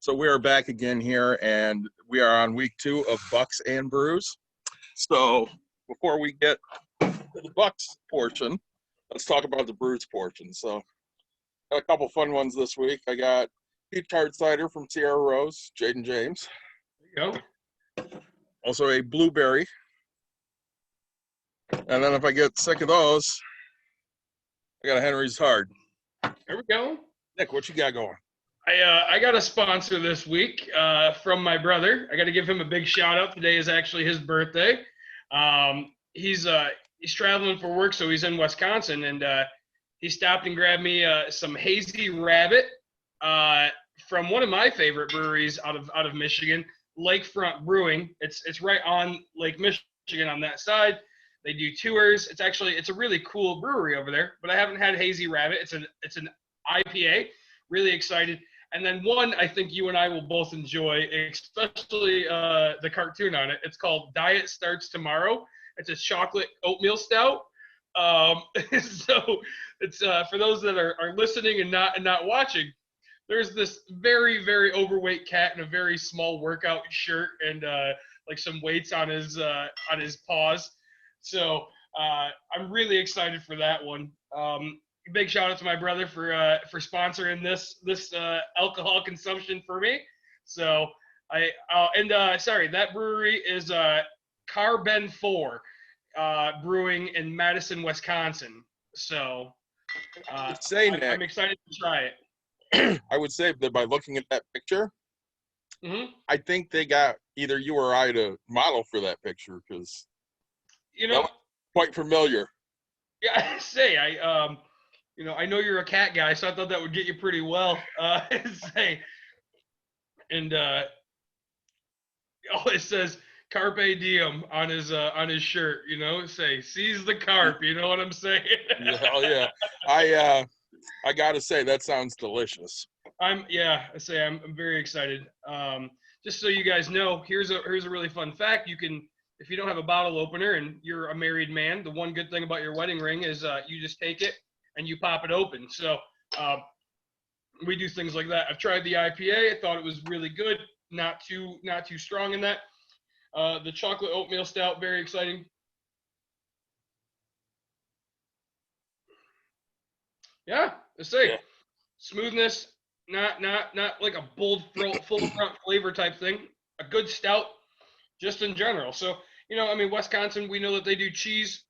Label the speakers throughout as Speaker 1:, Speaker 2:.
Speaker 1: So we are back again here, and we are on week 2 of Bucks and Brews. So before we get to the Bucks portion, let's talk about the Brews portion. So got a couple fun ones this week. I got peach hard cider from Sierra Rose, Jaden James.
Speaker 2: There you go.
Speaker 1: Also a blueberry. And then if I get sick of those, I got a Henry's Hard.
Speaker 2: There we go.
Speaker 1: Nick, what you got going?
Speaker 2: I got a sponsor this week from my brother. I got to give him a big shout out. Today is actually his birthday. He's traveling for work, so he's in Wisconsin, and he stopped and grabbed me some Hazy Rabbit from one of my favorite breweries out of Michigan, Lakefront Brewing. It's right on Lake Michigan on that side. They do tours. It's a really cool brewery over there, but I haven't had Hazy Rabbit. It's an IPA. Really excited. And then one I think you and I will both enjoy, especially the cartoon on it. It's called Diet Starts Tomorrow. It's a chocolate oatmeal stout. So it's for those that are listening and not watching. There's this very, very overweight cat in a very small workout shirt and like some weights on his paws. So I'm really excited for that one. Big shout out to my brother for sponsoring this alcohol consumption for me. So that brewery is Carbon 4 Brewing in Madison, Wisconsin. So I'm excited to try it.
Speaker 1: I would say that by looking at that picture,
Speaker 2: Mm-hmm.
Speaker 1: I think they got either you or I to model for that picture because quite familiar.
Speaker 2: Yeah, I know you're a cat guy, so I thought that would get you pretty well. It says Carpe Diem on his shirt. Seize the carp. You know what I'm saying?
Speaker 1: Yeah. I gotta say that sounds delicious.
Speaker 2: I'm very excited. Just so you guys know, here's a really fun fact. You can, if you don't have a bottle opener and you're a married man, the one good thing about your wedding ring is you just take it and you pop it open. So we do things like that. I've tried the IPA. I thought it was really good. Not too strong in that. The chocolate oatmeal stout, very exciting. Yeah, let's say smoothness, not like a bold, full front flavor type thing. A good stout, just in general. So Wisconsin, we know that they do cheese.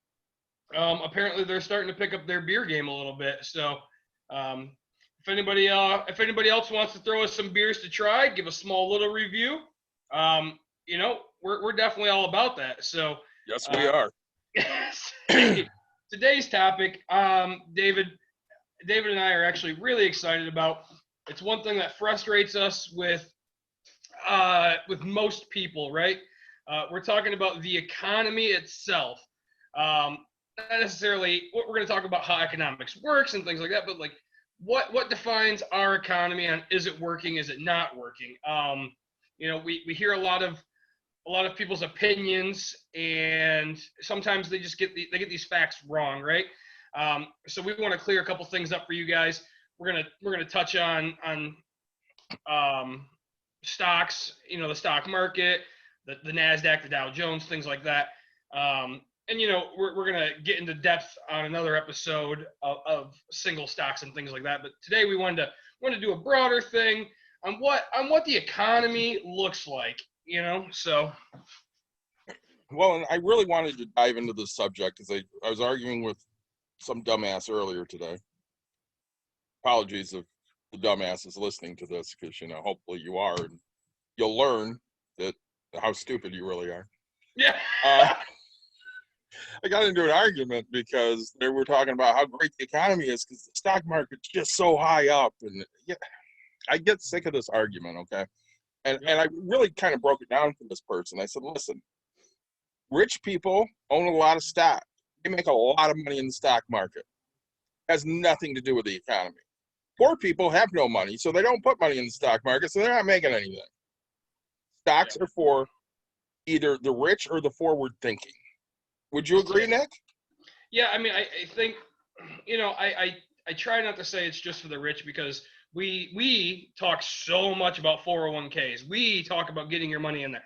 Speaker 2: Apparently, they're starting to pick up their beer game a little bit. So, if anybody else wants to throw us some beers to try, give a small little review. We're definitely all about that. So,
Speaker 1: yes, we are.
Speaker 2: Today's topic, David and I are actually really excited about. It's one thing that frustrates us with most people, right? We're talking about the economy itself. Not necessarily we're going to talk about how economics works and things like that, but like what defines our economy and is it working, is it not working? We hear a lot of people's opinions, and sometimes they just get these facts wrong, right? So we want to clear a couple things up for you guys. We're gonna touch on stocks, the stock market, the NASDAQ, the Dow Jones, things like that. We're going to get into depth on another episode of single stocks and things like that. But today we wanted to do a broader thing on what the economy looks like, so.
Speaker 1: Well, and I really wanted to dive into this subject because I was arguing with some dumbass earlier today. Apologies if the dumbass is listening to this because, hopefully you are and you'll learn how stupid you really are.
Speaker 2: Yeah.
Speaker 1: I got into an argument because they were talking about how great the economy is because the stock market's just so high up. And I get sick of this argument, okay? And I really kind of broke it down for this person. I said, listen, rich people own a lot of stock. They make a lot of money in the stock market. It has nothing to do with the economy. Poor people have no money, so they don't put money in the stock market, so they're not making anything. Stocks are for either the rich or the forward thinking. Would you agree, Nick?
Speaker 2: Yeah, I think, I try not to say it's just for the rich because we talk so much about 401ks. We talk about getting your money in there,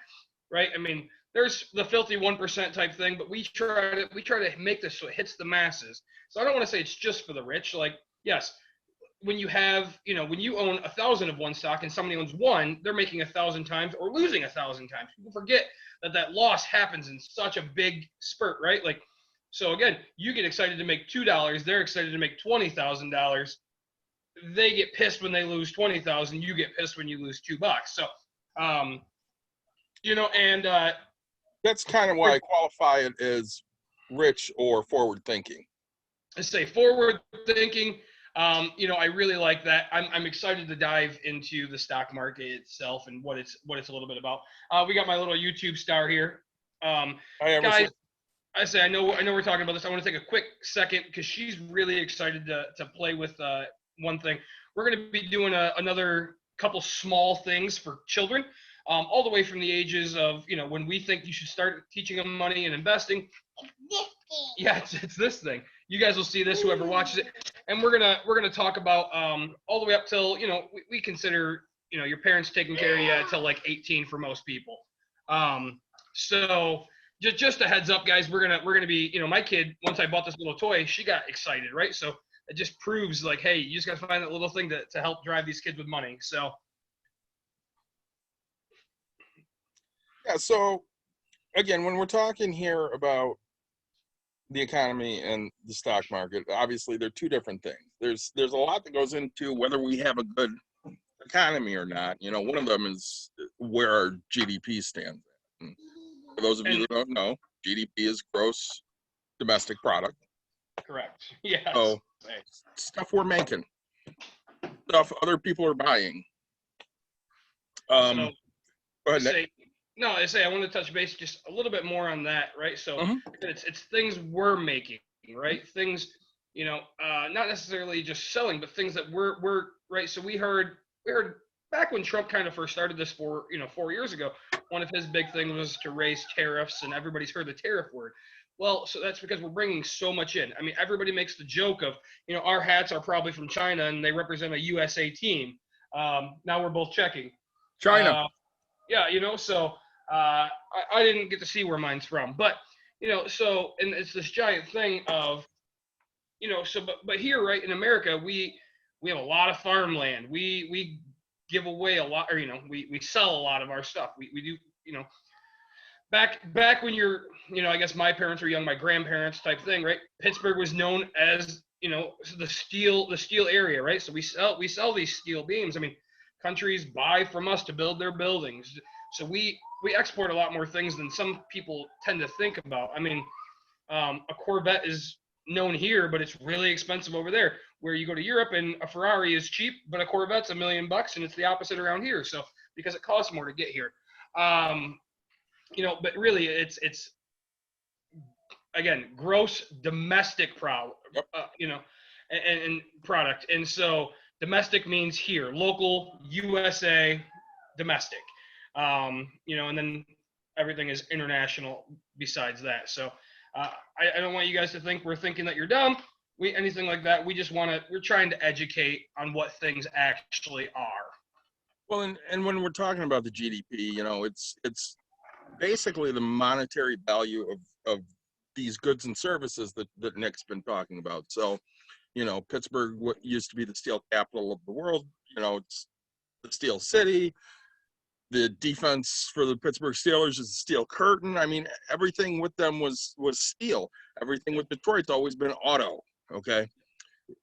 Speaker 2: right? I mean, there's the filthy 1% type thing, but we try to make this so it hits the masses. So I don't want to say it's just for the rich. Like, yes, when you have, when you own 1,000 of one stock and somebody owns one, they're making 1,000 times or losing 1,000 times. People forget that loss happens in such a big spurt, right? Like, so again, you get excited to make $2, they're excited to make $20,000. They get pissed when they lose 20,000. You get pissed when you lose $2. So, and
Speaker 1: That's kind of why I qualify it as rich or forward thinking.
Speaker 2: I say forward thinking. I really like that. I'm excited to dive into the stock market itself and what it's a little bit about. We got my little YouTube star here. Guys, I know we're talking about this. I want to take a quick second because she's really excited to play with one thing. We're going to be doing another couple small things for children, all the way from the ages of, when we think you should start teaching them money and investing. Yeah, it's this thing. You guys will see this, whoever watches it, and we're gonna talk about all the way up till we consider your parents taking care of you until like 18 for most people. So just a heads up, guys, we're gonna be my kid, once I bought this little toy, she got excited, right? So it just proves like, hey, you just gotta find that little thing to help drive these kids with money. So
Speaker 1: yeah. So again, when we're talking here about the economy and the stock market, obviously they're two different things. There's a lot that goes into whether we have a good economy or not. One of them is where our GDP stands at. And for those of you that don't know, GDP is gross domestic product.
Speaker 2: Correct. Yes.
Speaker 1: So stuff we're making, stuff other people are buying. Go ahead.
Speaker 2: I want to touch base just a little bit more on that, right? So it's things we're making, right? Things, not necessarily just selling, but things that we're right. So we heard back when Trump kind of first started this 4 years ago, one of his big things was to raise tariffs, and everybody's heard the tariff word. Well, so that's because we're bringing so much in. I mean, everybody makes the joke of, our hats are probably from China and they represent a USA team. Now we're both checking.
Speaker 1: China.
Speaker 2: So I didn't get to see where mine's from, but so, and it's this giant thing of, but here, right, in America, we have a lot of farmland. We give away a lot, or we sell a lot of our stuff. We do, back when you're, I guess my parents were young, my grandparents type thing, right? Pittsburgh was known as, the steel area, right? So we sell these steel beams. I mean, countries buy from us to build their buildings. So we export a lot more things than some people tend to think about. I mean, a Corvette is known here, but it's really expensive over there. Where you go to Europe and a Ferrari is cheap, but a Corvette's $1 million, and it's the opposite around here. So because it costs more to get here. But really it's again, gross domestic and product. And so domestic means here, local, USA, domestic. And then everything is international besides that. So I don't want you guys to think we're thinking that you're dumb. Anything like that. We're trying to educate on what things actually are.
Speaker 1: Well, and when we're talking about the GDP, it's basically the monetary value of these goods and services that Nick's been talking about. So, Pittsburgh, what used to be the steel capital of the world, it's the steel city. The defense for the Pittsburgh Steelers is the steel curtain. I mean, everything with them was steel. Everything with Detroit's always been auto. Okay,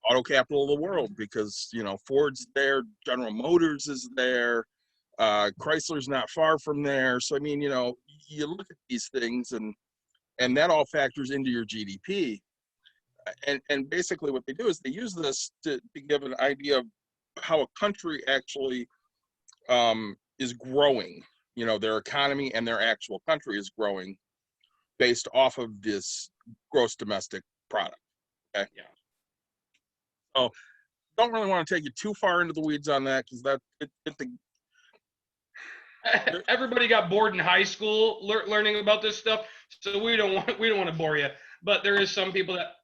Speaker 1: auto capital of the world because Ford's there, General Motors is there, Chrysler's not far from there. So I mean, you look at these things and that all factors into your GDP. And basically what they do is they use this to give an idea of how a country actually is growing, their economy and their actual country is growing based off of this gross domestic product. Okay.
Speaker 2: Yeah.
Speaker 1: So don't really want to take you too far into the weeds on that because
Speaker 2: everybody got bored in high school learning about this stuff, so we don't want to bore you. But there is some people that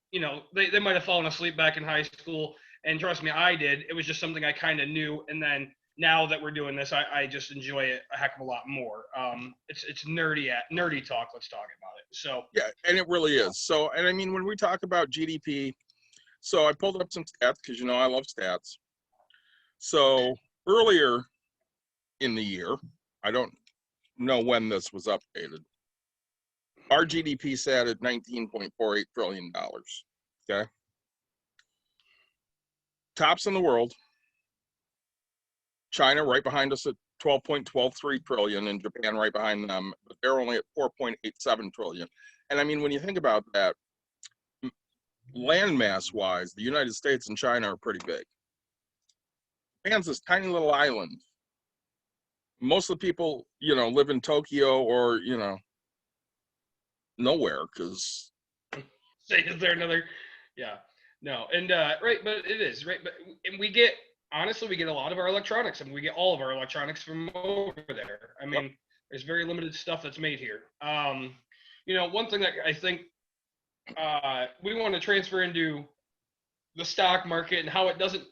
Speaker 2: they might have fallen asleep back in high school And trust me, I did. It was just something I kind of knew. And then now that we're doing this, I just enjoy it a heck of a lot more. It's nerdy talk. Let's talk about it. So
Speaker 1: Yeah, and it really is. So, and I mean, when we talk about GDP, so I pulled up some stats because I love stats. So earlier in the year, I don't know when this was updated. Our GDP sat at $19.48 trillion. Okay. Tops in the world. China right behind us at 12.123 trillion, and Japan right behind them, but they're only at 4.87 trillion. And I mean, when you think about that, landmass wise, the United States and China are pretty big. Japan's this tiny little island. Most of the people, live in Tokyo or, nowhere, because
Speaker 2: say, is there another? Yeah, no, and right, but it is right, but and we get a lot of our electronics. I mean, we get all of our electronics from over there. I mean,
Speaker 1: yep.
Speaker 2: There's very limited stuff that's made here. One thing that I think we want to transfer into the stock market and how it doesn't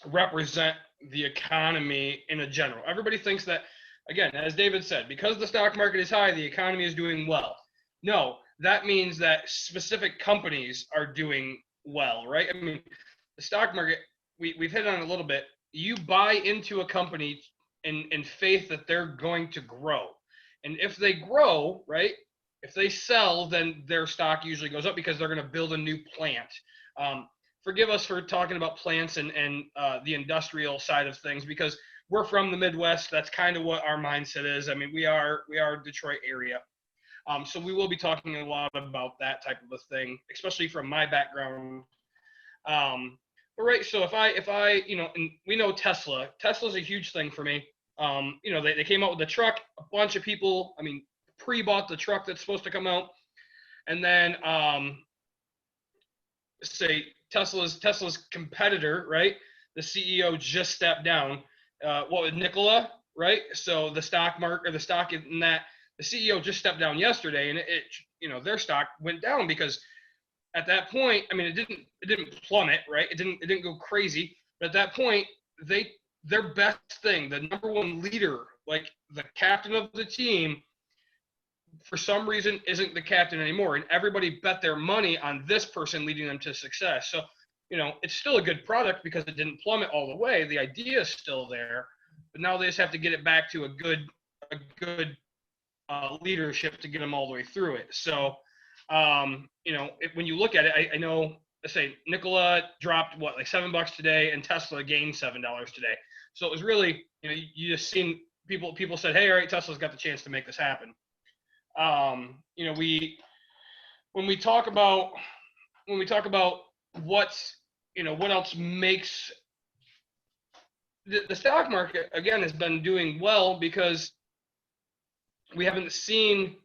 Speaker 2: represent the economy in a general. Everybody thinks that, again, as David said, because the stock market is high, the economy is doing well. No, that means that specific companies are doing well, right? I mean, the stock market, we've hit on it a little bit. You buy into a company in faith that they're going to grow. And if they grow, right, if they sell, then their stock usually goes up because they're going to build a new plant. Forgive us for talking about plants and the industrial side of things, because we're from the Midwest. That's kind of what our mindset is. I mean, we are Detroit area. So we will be talking a lot about that type of a thing, especially from my background. But right, so if I, and we know Tesla's a huge thing for me. They came out with the truck. A bunch of people, pre-bought the truck that's supposed to come out, and then say Tesla's competitor, right? The CEO just stepped down. What was Nikola, right? So the stock market, or the stock in that, the CEO just stepped down yesterday, and it their stock went down because at that point, it didn't plummet, right? It didn't go crazy, but at that point, their best thing, the number one leader, like the captain of the team, for some reason isn't the captain anymore, and everybody bet their money on this person leading them to success. So it's still a good product because it didn't plummet all the way. The idea is still there, but now they just have to get it back to a good leadership to get them all the way through it. So when you look at it, I know, let's say Nikola dropped like $7 today, and Tesla gained $7 today. So it was really, you just seen people said, hey, all right, Tesla's got the chance to make this happen. When we talk about what's, what else makes the stock market, again, has been doing well because we haven't seen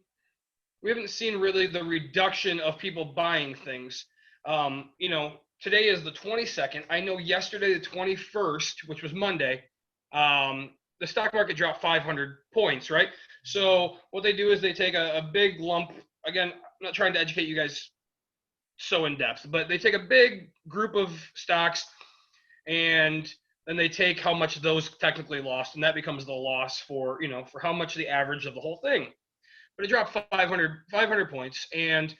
Speaker 2: really the reduction of people buying things. Today is the 22nd. I know yesterday, the 21st, which was Monday, the stock market dropped 500 points, right? So what they do is they take a big lump. Again, I'm not trying to educate you guys so in depth, but they take a big group of stocks, and then they take how much those technically lost, and that becomes the loss for how much the average of the whole thing. But it dropped 500 points, and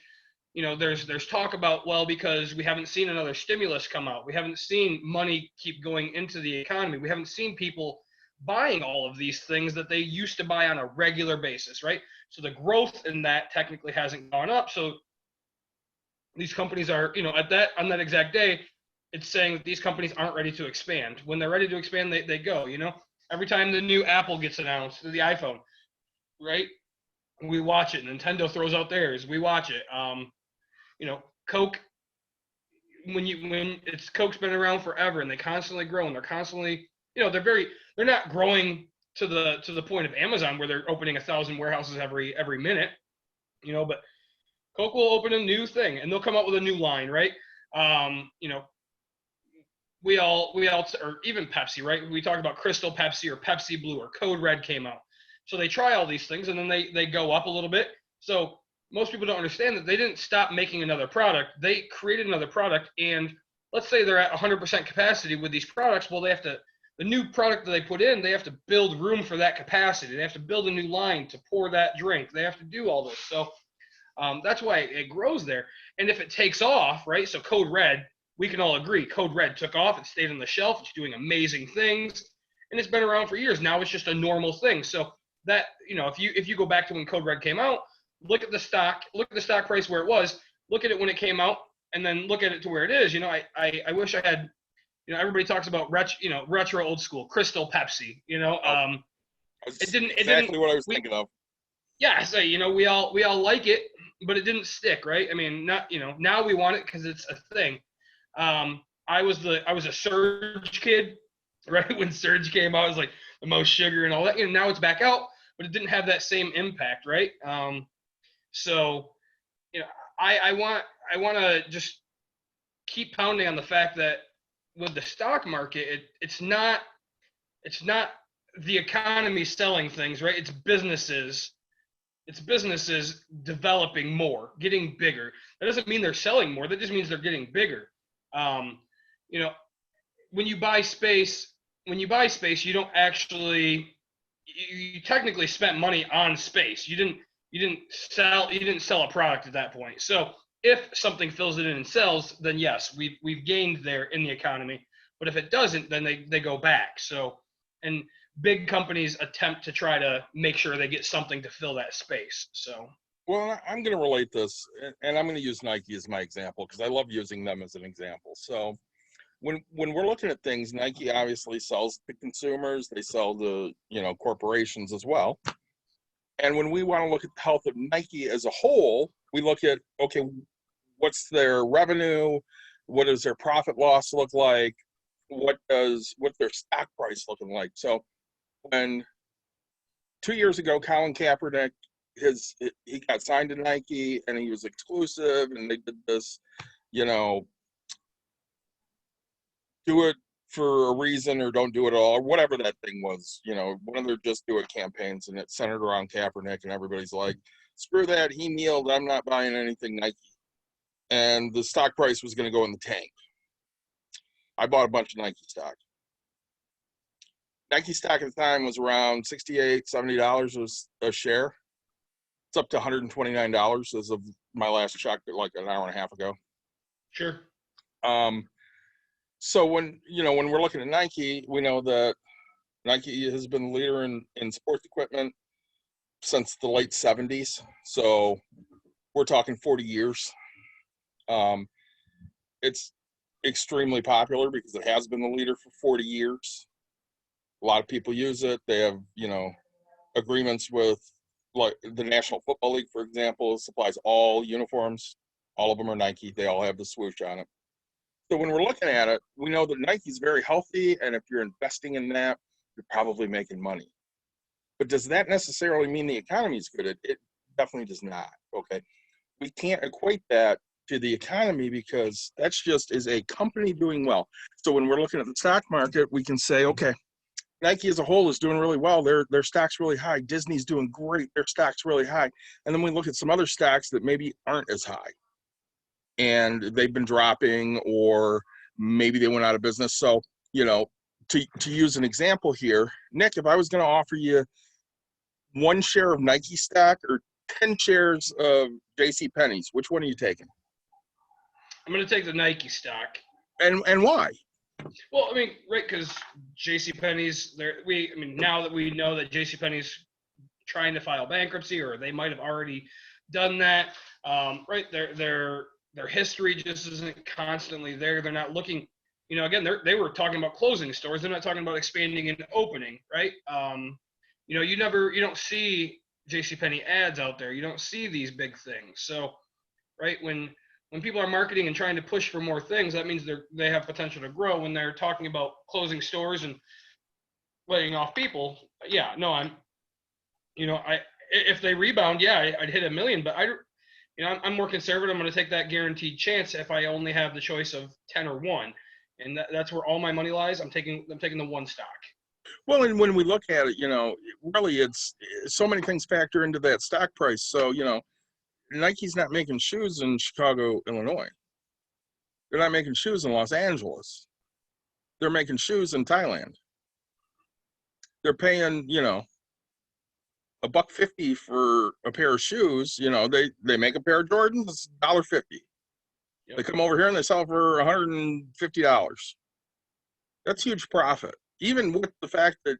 Speaker 2: there's talk about, well, because we haven't seen another stimulus come out, we haven't seen money keep going into the economy, we haven't seen people buying all of these things that they used to buy on a regular basis, right? So the growth in that technically hasn't gone up. So these companies are, on that exact day, it's saying that these companies aren't ready to expand. When they're ready to expand, they go. Every time the new Apple gets announced, the iPhone, right? We watch it. Nintendo throws out theirs. We watch it. Coke. Coke's been around forever, and they constantly grow, and they're constantly, they're not growing to the point of Amazon where they're opening 1,000 warehouses every minute, but Coke will open a new thing, and they'll come out with a new line, right? We all, or even Pepsi, right? We talk about Crystal Pepsi or Pepsi Blue or Code Red came out. So they try all these things, and then they go up a little bit. So most people don't understand that they didn't stop making another product. They created another product, and let's say they're at 100% capacity with these products. Well, the new product that they put in, they have to build room for that capacity. They have to build a new line to pour that drink. They have to do all this. So that's why it grows there. And if it takes off, right? So Code Red, we can all agree, Code Red took off. It stayed on the shelf. It's doing amazing things, and it's been around for years. Now it's just a normal thing. So that, if you go back to when Code Red came out, look at the stock price where it was, look at it when it came out, and then look at it to where it is. I wish I had. Everybody talks about retro old school Crystal Pepsi. It didn't.
Speaker 1: Exactly what I was thinking of.
Speaker 2: Yeah, so we all like it, but it didn't stick, right? I mean, not now we want it because it's a thing. I was a Surge kid, right? When Surge came out, it was like the most sugar and all that. Now it's back out, but it didn't have that same impact, right? So I want to just keep pounding on the fact that with the stock market, it's not the economy selling things, right? It's businesses developing more, getting bigger. That doesn't mean they're selling more. That just means they're getting bigger. When you buy space, you don't actually, you technically spent money on space. You didn't sell a product at that point. So if something fills it in and sells, then yes, we've gained there in the economy. But if it doesn't, then they go back. So, and big companies attempt to try to make sure they get something to fill that space. So,
Speaker 1: well, I'm going to relate this, and I'm going to use Nike as my example because I love using them as an example. So when we're looking at things, Nike obviously sells to consumers. They sell to corporations as well. And when we want to look at the health of Nike as a whole, we look at, okay, what's their revenue? What does their profit loss look like? What's their stock price looking like? So when 2 years ago, Colin Kaepernick, he got signed to Nike and he was exclusive, and they did this, do it for a reason or don't do it at all, or whatever that thing was, one of their just do it campaigns, and it centered around Kaepernick, and everybody's like, screw that, he kneeled, I'm not buying anything Nike. And the stock price was going to go in the tank. I bought a bunch of Nike stock. Nike stock at the time was around $68, $70 a share. It's up to $129 as of my last check, like an hour and a half ago.
Speaker 2: Sure.
Speaker 1: So when we're looking at Nike, we know that Nike has been the leader in sports equipment since the late 70s. So we're talking 40 years. It's extremely popular because it has been the leader for 40 years. A lot of people use it. They have, agreements with, like, the National Football League, for example, supplies all uniforms. All of them are Nike. They all have the swoosh on it. So when we're looking at it, we know that Nike's very healthy, and if you're investing in that, you're probably making money. But does that necessarily mean the economy is good? It definitely does not, okay? We can't equate that to the economy because that's just is a company doing well. So when we're looking at the stock market, we can say, okay, Nike as a whole is doing really well. Their stock's really high. Disney's doing great. Their stock's really high. And then we look at some other stocks that maybe aren't as high, and they've been dropping, or maybe they went out of business. So, to use an example here, Nick, if I was going to offer you 1 share of Nike stock or 10 shares of JCPenney's, which one are you taking?
Speaker 2: I'm going to take the Nike stock.
Speaker 1: And why?
Speaker 2: Well, I mean, right, because JCPenney's, now that we know that JCPenney's trying to file bankruptcy, or they might have already done that, right? Their history just isn't constantly there. They're not looking, again, they were talking about closing stores. They're not talking about expanding and opening, right? You don't see JCPenney ads out there. You don't see these big things. So, right, when people are marketing and trying to push for more things, that means they have potential to grow. When they're talking about closing stores and laying off people, yeah, no, if they rebound, yeah, I'd hit $1 million, but I'm more conservative. I'm going to take that guaranteed chance if I only have the choice of 10 or 1, and that's where all my money lies. I'm taking the 1 stock.
Speaker 1: Well, and when we look at it, really it's so many things factor into that stock price. So, Nike's not making shoes in Chicago, Illinois. They're not making shoes in Los Angeles. They're making shoes in Thailand. They're paying, $1.50 for a pair of shoes. They make a pair of Jordans, it's $1.50.
Speaker 2: Yep.
Speaker 1: They come over here and they sell for $150. That's huge profit. Even with the fact that,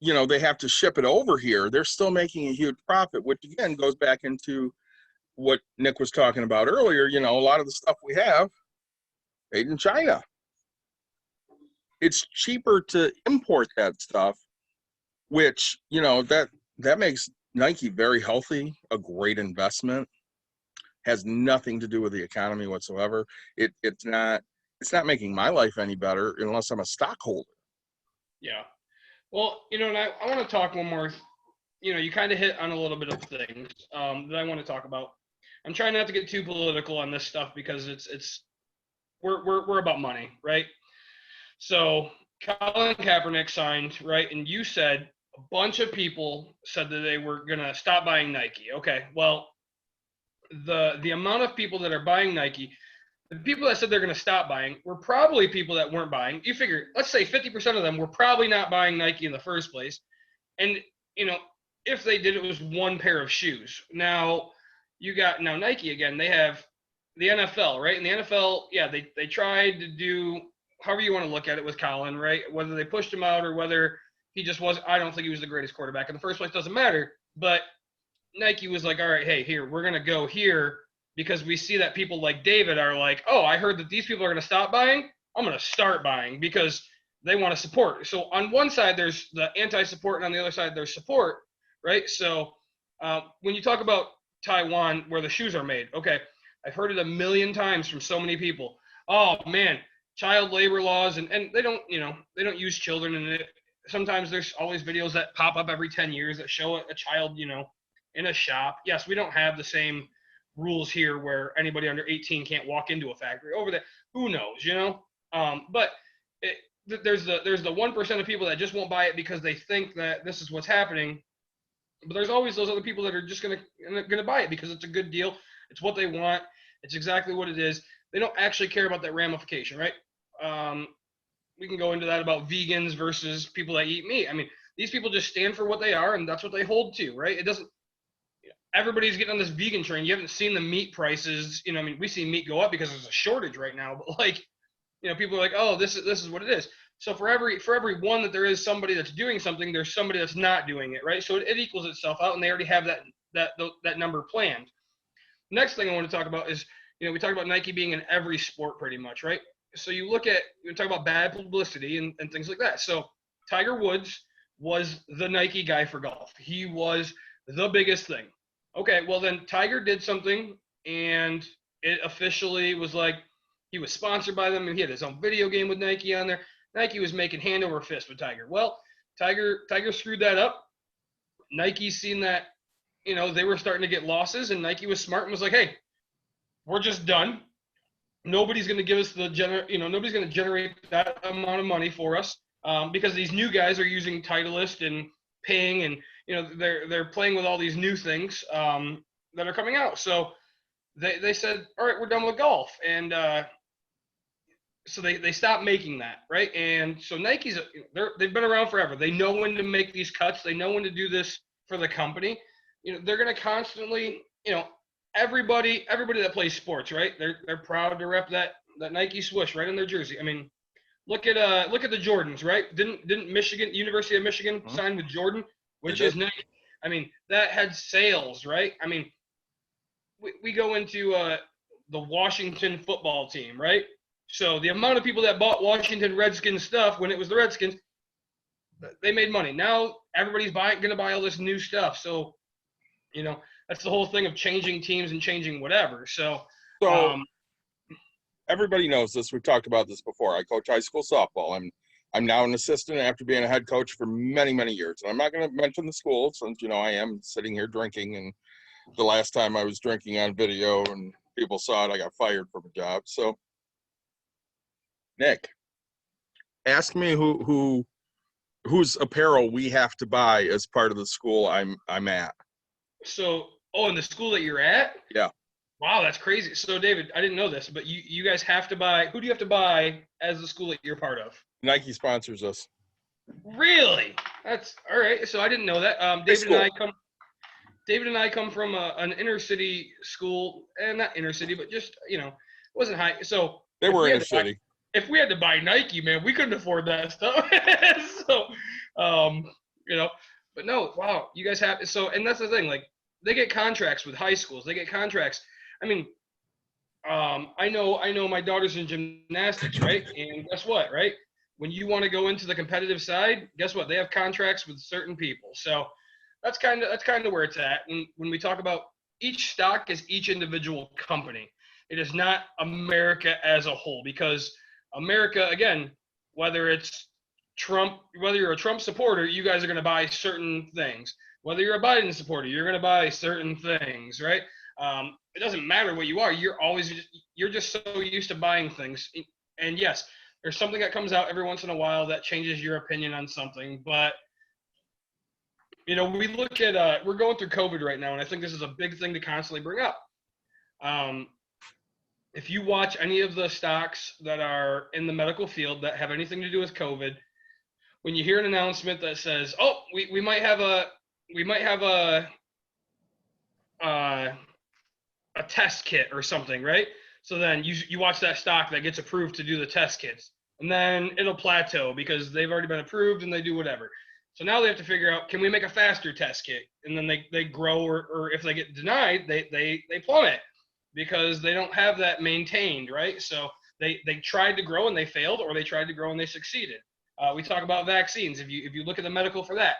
Speaker 1: they have to ship it over here, they're still making a huge profit, which again goes back into what Nick was talking about earlier. A lot of the stuff we have made in China. It's cheaper to import that stuff, which, that makes Nike very healthy, a great investment. Has nothing to do with the economy whatsoever. It's not making my life any better unless I'm a stockholder.
Speaker 2: Yeah. Well, and I want to talk one more. You kind of hit on a little bit of things that I want to talk about. I'm trying not to get too political on this stuff because we're about money, right? So Colin Kaepernick signed, right? And you said a bunch of people said that they were gonna stop buying Nike. Okay, well, the amount of people that are buying Nike, the people that said they're gonna stop buying were probably people that weren't buying. You figure, let's say 50% of them were probably not buying Nike in the first place, and if they did, it was one pair of shoes. Now you got Nike again. They have the NFL, right? And the NFL, yeah, they tried to do however you want to look at it with Colin, right? Whether they pushed him out or whether he just was, I don't think he was the greatest quarterback in the first place, doesn't matter. But Nike was like, all right, hey, here, we're going to go here because we see that people like David are like, oh, I heard that these people are going to stop buying. I'm going to start buying because they want to support. So on one side, there's the anti-support, and on the other side, there's support, right? So when you talk about Taiwan, where the shoes are made, okay, I've heard it a million times from so many people. Oh, man, child labor laws, and they don't, they don't use children in it. Sometimes there's always videos that pop up every 10 years that show a child, in a shop. Yes, we don't have the same rules here where anybody under 18 can't walk into a factory. Over there, who knows, but there's the 1% of people that just won't buy it because they think that this is what's happening. But there's always those other people that are just gonna buy it because it's a good deal. It's what they want. It's exactly what it is. They don't actually care about that ramification, right? We can go into that about vegans versus people that eat meat. I mean, these people just stand for what they are, and that's what they hold to, right? It doesn't. Everybody's getting on this vegan train. You haven't seen the meat prices. I mean, we see meat go up because there's a shortage right now. But people are like, oh, this is what it is. So for every one that there is somebody that's doing something, there's somebody that's not doing it, right? So it equals itself out, and they already have that number planned. Next thing I want to talk about is, we talk about Nike being in every sport pretty much, right? So you talk about bad publicity and things like that. So Tiger Woods was the Nike guy for golf. He was the biggest thing. Okay, well then Tiger did something, and it officially was like he was sponsored by them, and he had his own video game with Nike on there. Nike was making hand over fist with Tiger. Well, Tiger screwed that up. Nike seen that, they were starting to get losses, and Nike was smart and was like, hey, we're just done. Nobody's going to give us nobody's going to generate that amount of money for us because these new guys are using Titleist and Ping, and they're playing with all these new things that are coming out. So they said, all right, we're done with golf, and so they stopped making that, right? And so Nike's they've been around forever. They know when to make these cuts. They know when to do this for the company. They're going to constantly, everybody that plays sports, right? They're proud to rep that Nike swoosh right in their jersey. I mean, look at the Jordans, right? Didn't University of Michigan sign with Jordan, which is Nike? I mean, that had sales, right? I mean, we go into the Washington football team, right? So the amount of people that bought Washington Redskins stuff when it was the Redskins, they made money. Now everybody's going to buy all this new stuff. So, that's the whole thing of changing teams and changing whatever. So
Speaker 1: everybody knows this. We've talked about this before. I coach high school softball. I'm now an assistant after being a head coach for many, many years. And I'm not going to mention the school since, I am sitting here drinking. And the last time I was drinking on video and people saw it, I got fired from a job. So, Nick, ask me whose apparel we have to buy as part of the school I'm at.
Speaker 2: So, in the school that you're at?
Speaker 1: Yeah.
Speaker 2: Wow, that's crazy. So, David, I didn't know this, but you guys have to buy. Who do you have to buy as the school that you're part of?
Speaker 1: Nike sponsors us.
Speaker 2: Really? That's all right. So I didn't know that.
Speaker 1: High school.
Speaker 2: David and I come from an inner city school, and not inner city, but just it wasn't high. So
Speaker 1: They
Speaker 2: if
Speaker 1: were
Speaker 2: we
Speaker 1: inner
Speaker 2: had to buy
Speaker 1: city.
Speaker 2: if we had to buy Nike, man, we couldn't afford that stuff. so, um, you know, but no, wow, you guys have so, and that's the thing. Like they get contracts with high schools. They get contracts. I mean, I know my daughter's in gymnastics, right? And guess what, right? When you want to go into the competitive side, guess what? They have contracts with certain people. So that's kind of where it's at. And when we talk about each stock is each individual company. It is not America as a whole because America, again, whether it's Trump, whether you're a Trump supporter, you guys are going to buy certain things. Whether you're a Biden supporter, you're going to buy certain things, right? It doesn't matter what you are. You're just so used to buying things. And yes, there's something that comes out every once in a while that changes your opinion on something. But we look at we're going through COVID right now, and I think this is a big thing to constantly bring up. Um, if you watch any of the stocks that are in the medical field that have anything to do with COVID, when you hear an announcement that says, "Oh, we might have uh, a test kit or something," right? So then you watch that stock that gets approved to do the test kits, and then it'll plateau because they've already been approved and they do whatever. So now they have to figure out, can we make a faster test kit? And then they grow, or if they get denied, they plummet because they don't have that maintained, right? So they tried to grow and they failed, or they tried to grow and they succeeded. We talk about vaccines. If you look at the medical for that,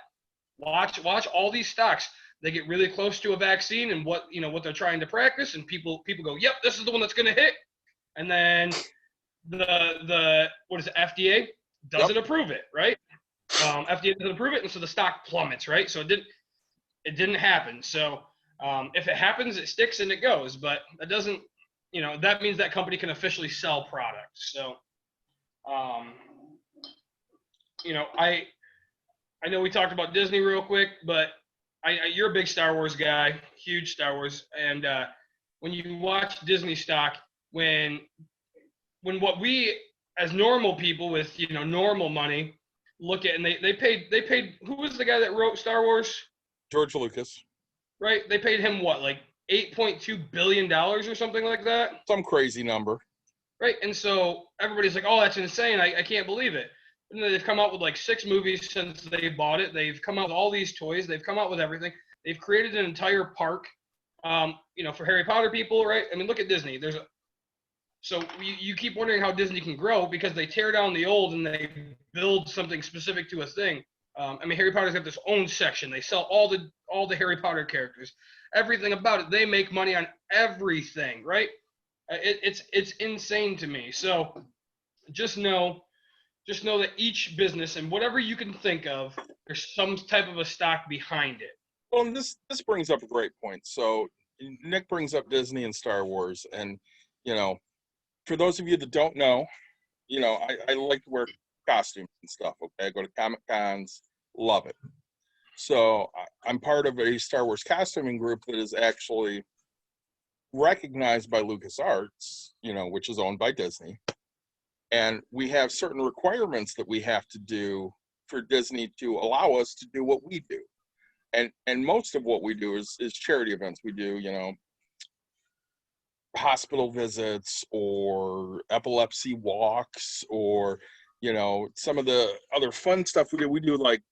Speaker 2: watch all these stocks. They get really close to a vaccine and what they're trying to practice, and people go, yep, this is the one that's going to hit, and then the what is it, FDA doesn't approve it, right? FDA doesn't approve it, and so the stock plummets, right? So it didn't happen. So if it happens, it sticks and it goes, but that doesn't, that means that company can officially sell products. So um, I know we talked about Disney real quick, but you're a big Star Wars guy, huge Star Wars, and when you watch Disney stock, when what we as normal people with normal money look at, and they paid who was the guy that wrote Star Wars,
Speaker 1: George Lucas.
Speaker 2: right? They paid him what, like $8.2 billion or something like that,
Speaker 1: Some crazy number.
Speaker 2: right? And so everybody's like, oh, that's insane, I can't believe it. And they've come out with like 6 movies since they bought it. They've come out with all these toys. They've come out with everything. They've created an entire park, for Harry Potter people, right? I mean, look at Disney. So you keep wondering how Disney can grow because they tear down the old and they build something specific to a thing. Harry Potter's got this own section. They sell all the Harry Potter characters, everything about it. They make money on everything, right? It's insane to me. So just know that each business and whatever you can think of, there's some type of a stock behind it.
Speaker 1: Well, and this brings up a great point. So Nick brings up Disney and Star Wars, and for those of you that don't know, I like to wear costumes and stuff. Okay, I go to Comic Cons, love it. So I'm part of a Star Wars costuming group that is actually recognized by LucasArts, which is owned by Disney. And we have certain requirements that we have to do for Disney to allow us to do what we do. And most of what we do is charity events. We do, hospital visits or epilepsy walks, or, some of the other fun stuff we do. We do like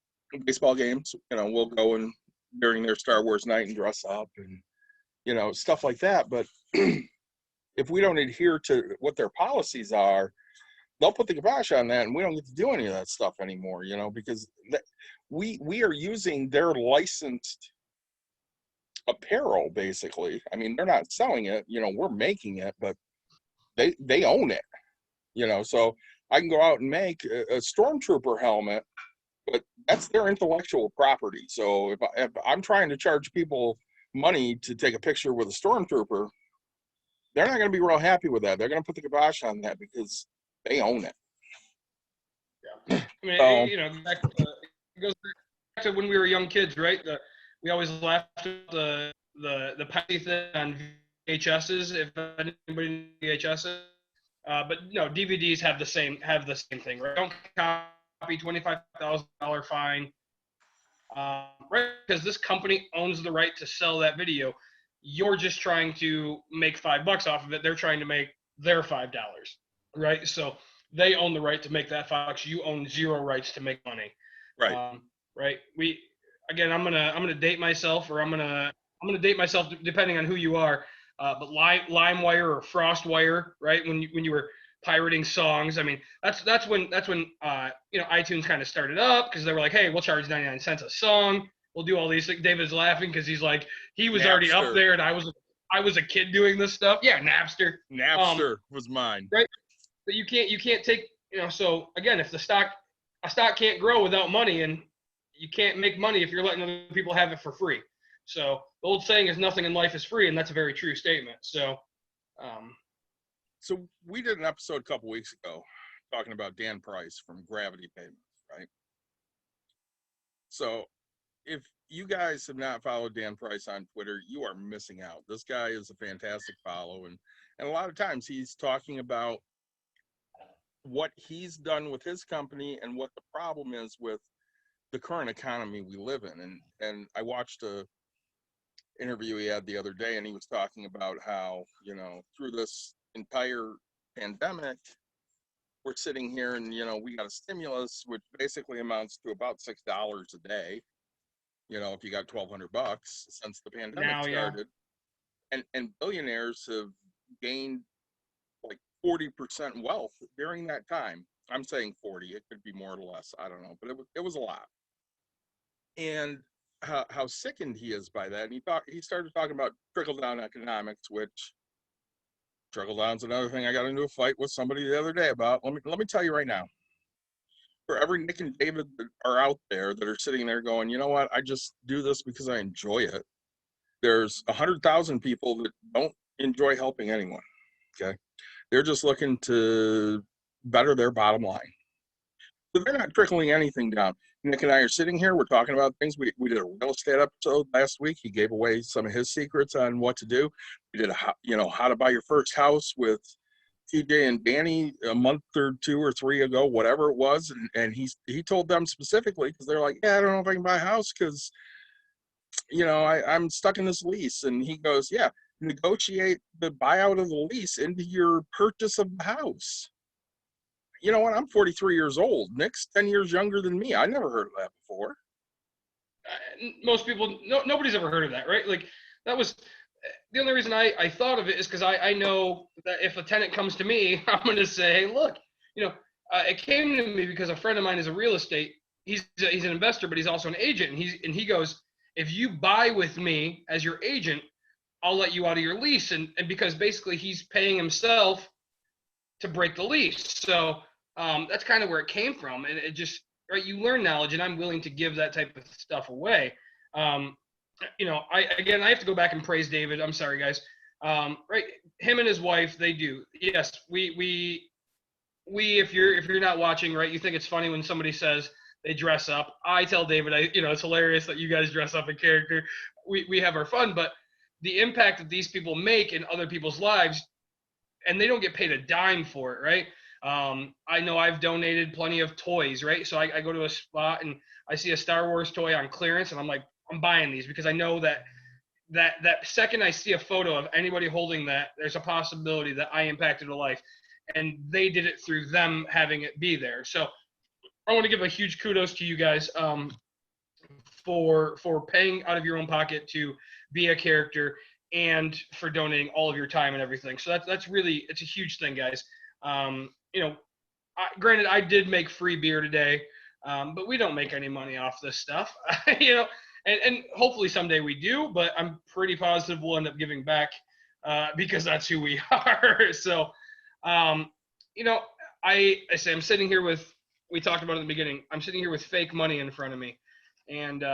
Speaker 1: baseball games. We'll go and during their Star Wars night and dress up and, stuff like that. But if we don't adhere to what their policies are, they'll put the kibosh on that, and we don't get to do any of that stuff anymore, because we are using their licensed apparel, basically. I mean, they're not selling it, we're making it, but they own it, so I can go out and make a stormtrooper helmet, but that's their intellectual property. So if I'm trying to charge people money to take a picture with a stormtrooper, they're not going to be real happy with that. They're going to put the kibosh on that because they own it.
Speaker 2: Yeah. It goes back to when we were young kids, right? We always laughed at the Pepsi thing on VHSs, if anybody knows VHSs. But no, DVDs have the same thing, right? Don't copy, $25,000 fine, right? Because this company owns the right to sell that video. You're just trying to make $5 off of it. They're trying to make their $5, right? So they own the right to make that $5. You own zero rights to make money,
Speaker 1: Right.
Speaker 2: right? I'm gonna date myself, or I'm gonna date myself depending on who you are. But LimeWire or FrostWire, right? When you were pirating songs, I mean, that's when iTunes kind of started up, because they were like, hey, we'll charge 99 cents a song. We'll do all these things. David's laughing because he's like, he was already up there, and I was a kid doing this stuff. Yeah, Napster.
Speaker 1: Napster was mine.
Speaker 2: Right. But you can't take, so again, if a stock can't grow without money, and you can't make money if you're letting other people have it for free. So the old saying is nothing in life is free, and that's a very true statement. So,
Speaker 1: so we did an episode a couple weeks ago talking about Dan Price from Gravity Payments, right? So if you guys have not followed Dan Price on Twitter, you are missing out. This guy is a fantastic follow, and a lot of times he's talking about what he's done with his company and what the problem is with the current economy we live in. And I watched a interview he had the other day, and he was talking about how, through this entire pandemic, we're sitting here and, we got a stimulus, which basically amounts to about $6 a day, if you got $1,200 since the pandemic started. And billionaires have gained like 40% wealth during that time. I'm saying 40, it could be more or less, I don't know, but it was a lot. And how sickened he is by that. And he started talking about trickle-down economics, which trickle-down's another thing I got into a fight with somebody the other day about. Let me tell you right now, for every Nick and David that are out there that are sitting there going, you know what, I just do this because I enjoy it, there's 100,000 people that don't enjoy helping anyone, okay? They're just looking to better their bottom line. So they're not trickling anything down. Nick and I are sitting here. We're talking about things. We did a real estate episode last week. He gave away some of his secrets on what to do. We did how to buy your first house with TJ and Danny a month or 2 or 3 ago, whatever it was. And he told them specifically, because they're like, yeah, I don't know if I can buy a house because, I'm stuck in this lease. And he goes, yeah, negotiate the buyout of the lease into your purchase of the house. You know what? I'm 43 years old. Nick's 10 years younger than me. I never heard of that before.
Speaker 2: Most people, nobody's ever heard of that, right? Like, that was the only reason I thought of it, is because I know that if a tenant comes to me, I'm going to say, hey, look, it came to me because a friend of mine is a real estate. He's an investor, but he's also an agent. And he goes, if you buy with me as your agent, I'll let you out of your lease. And because basically he's paying himself to break the lease. So that's kind of where it came from. And it just, right, you learn knowledge, and I'm willing to give that type of stuff away. I have to go back and praise David. I'm sorry, guys. Right. Him and his wife, they do. Yes. We, if you're not watching, right, you think it's funny when somebody says they dress up. I tell David, it's hilarious that you guys dress up in character. We have our fun, but the impact that these people make in other people's lives, and they don't get paid a dime for it, right? I know I've donated plenty of toys, right? So I go to a spot and I see a Star Wars toy on clearance, and I'm like, I'm buying these, because I know that second I see a photo of anybody holding that, there's a possibility that I impacted a life, and they did it through them having it be there. So I want to give a huge kudos to you guys for paying out of your own pocket to be a character, and for donating all of your time and everything. So that's really, it's a huge thing, guys. Granted, I did make free beer today, but we don't make any money off this stuff, and hopefully someday we do, but I'm pretty positive we'll end up giving back because that's who we are. So, I say I'm sitting here with, we talked about it in the beginning, I'm sitting here with fake money in front of me. And,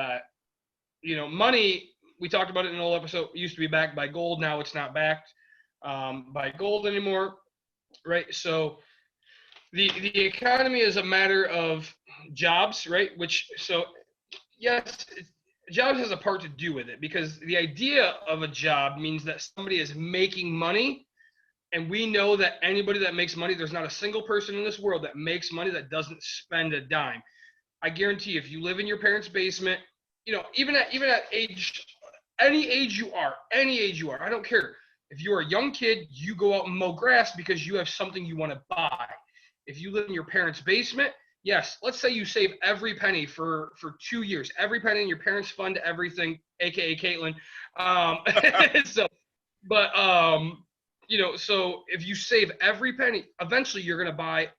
Speaker 2: money, we talked about it in an old episode, used to be backed by gold. Now it's not backed by gold anymore, right? So the economy is a matter of jobs, right? So yes, jobs has a part to do with it, because the idea of a job means that somebody is making money. And we know that anybody that makes money, there's not a single person in this world that makes money that doesn't spend a dime. I guarantee you, if you live in your parents' basement, even at any age you are, I don't care. If you're a young kid, you go out and mow grass because you have something you want to buy. If you live in your parents' basement, yes, let's say you save every penny for 2 years, every penny in your parents fund everything, aka Caitlin. Um, so, but so if you save every penny, eventually you're gonna buy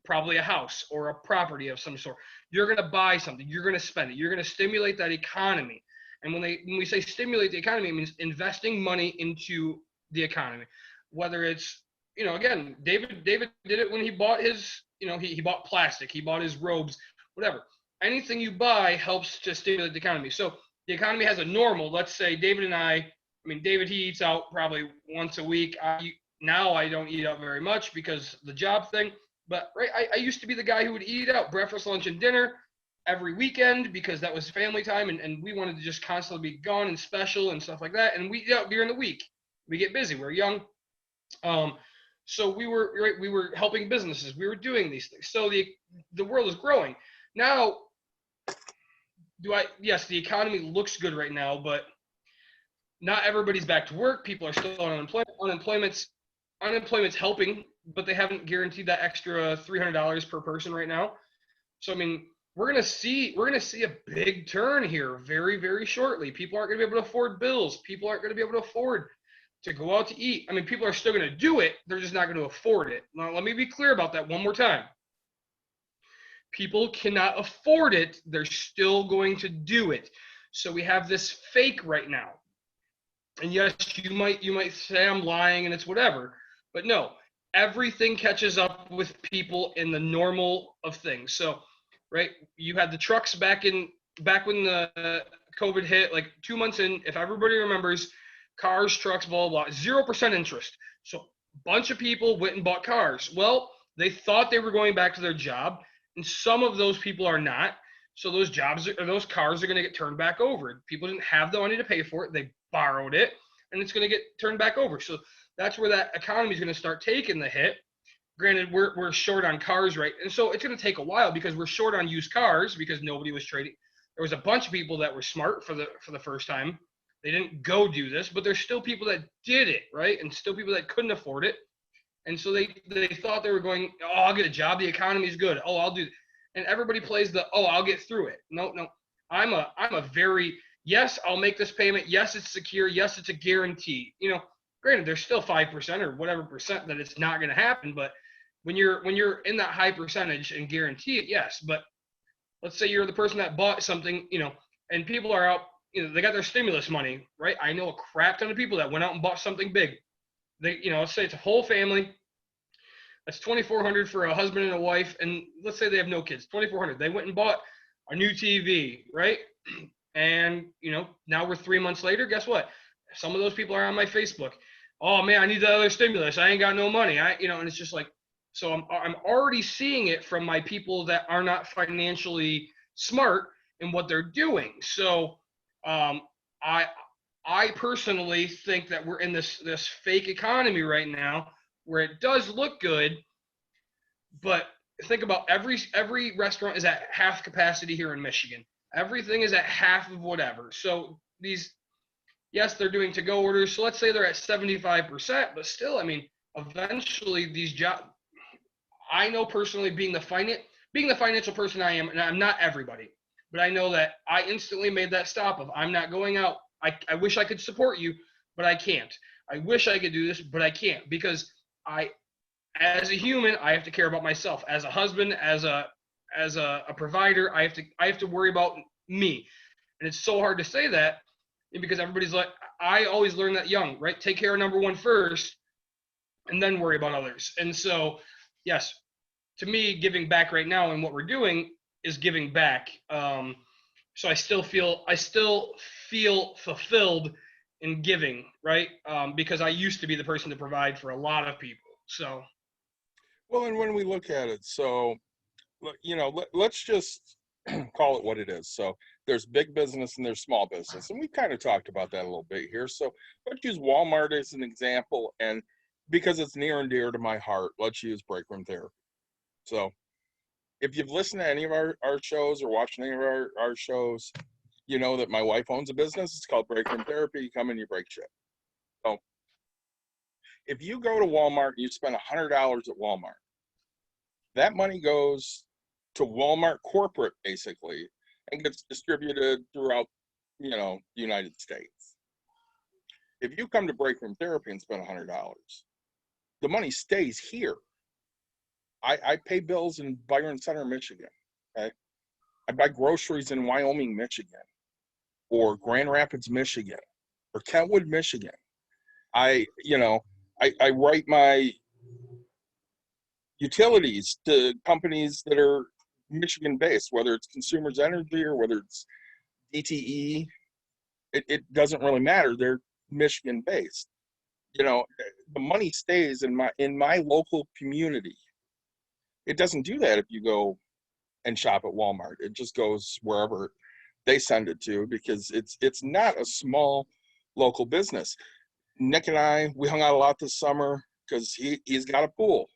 Speaker 2: probably a house or a property of some sort. You're going to buy something. You're going to spend it. You're going to stimulate that economy. And when we say stimulate the economy, it means investing money into the economy. Whether it's, again, David did it when he bought his, he bought plastic, he bought his robes, whatever. Anything you buy helps to stimulate the economy. So the economy has a normal. Let's say David and I mean, David, he eats out probably once a week. Now I don't eat out very much because the job thing. But right, I used to be the guy who would eat out breakfast, lunch, and dinner every weekend because that was family time, and we wanted to just constantly be gone and special and stuff like that. And we eat out during the week. We get busy. We're young, so we were helping businesses. We were doing these things. So the world is growing now. Yes, the economy looks good right now, but not everybody's back to work. People are still on unemployment. Unemployment's helping, but they haven't guaranteed that extra $300 per person right now. So I mean, we're gonna see a big turn here very, very shortly. People aren't gonna be able to afford bills. People aren't gonna be able to afford to go out to eat. I mean, people are still gonna do it. They're just not gonna afford it. Now, let me be clear about that one more time. People cannot afford it. They're still going to do it. So we have this fake right now. And yes, you might say I'm lying and it's whatever, but no, everything catches up with people in the normal of things. So, right, you had the trucks back when the COVID hit, like 2 months in. If everybody remembers, cars, trucks, blah blah, 0% interest. So, a bunch of people went and bought cars. Well, they thought they were going back to their job, and some of those people are not. So those cars are going to get turned back over. People didn't have the money to pay for it. They borrowed it, and it's going to get turned back over. So that's where that economy is going to start taking the hit. Granted, we're short on cars, right? And so it's going to take a while because we're short on used cars because nobody was trading. There was a bunch of people that were smart for the first time. They didn't go do this, but there's still people that did it, right? And still people that couldn't afford it. And so they thought they were going, oh, I'll get a job. The economy's good. Oh, I'll do it. And everybody plays I'll get through it. No. I'm a very, yes, I'll make this payment. Yes, it's secure. Yes, it's a guarantee. Granted, there's still 5% or whatever percent that it's not going to happen. But when you're in that high percentage and guarantee it, yes. But let's say you're the person that bought something, and people are out, they got their stimulus money, right? I know a crap ton of people that went out and bought something big. Let's say it's a whole family. That's $2,400 for a husband and a wife, and let's say they have no kids. $2,400. They went and bought a new TV, right? And now we're 3 months later. Guess what? Some of those people are on my Facebook. Oh man, I need the other stimulus. I ain't got no money. And it's just like, so I'm already seeing it from my people that are not financially smart in what they're doing. So I personally think that we're in this fake economy right now where it does look good, but think about every restaurant is at half capacity here in Michigan. Everything is at half of whatever. So yes, they're doing to-go orders. So let's say they're at 75%, but still, I mean, eventually these jobs. I know personally, being the financial person I am, and I'm not everybody, but I know that I instantly made that stop of I'm not going out. I wish I could support you, but I can't. I wish I could do this, but I can't because as a human, I have to care about myself. As a husband, as a provider, I have to worry about me. And it's so hard to say that because everybody's like, I always learned that young, right? Take care of number one first and then worry about others. And so, yes, to me, giving back right now and what we're doing is giving back. So I still feel fulfilled in giving, right? Because I used to be the person to provide for a lot of people. So,
Speaker 1: well, and when we look at it, so let's just call it what it is. So there's big business and there's small business. And we kind of talked about that a little bit here. So let's use Walmart as an example. And because it's near and dear to my heart, let's use break room therapy. So if you've listened to any of our shows or watched any of our shows, you know that my wife owns a business. It's called Break Room Therapy. You come in, you break shit. So if you go to Walmart and you spend $100 at Walmart, that money goes to Walmart corporate basically and gets distributed throughout, the United States. If you come to Break Room Therapy and spend $100, the money stays here. I pay bills in Byron Center, Michigan. Okay? I buy groceries in Wyoming, Michigan, or Grand Rapids, Michigan, or Kentwood, Michigan. I write my utilities to companies that are Michigan based, whether it's Consumers Energy or whether it's DTE. It doesn't really matter. They're Michigan based. The money stays in my local community. It doesn't do that if you go and shop at Walmart. It just goes wherever they send it to, because it's not a small local business. Nick and I, we hung out a lot this summer because he's got a pool.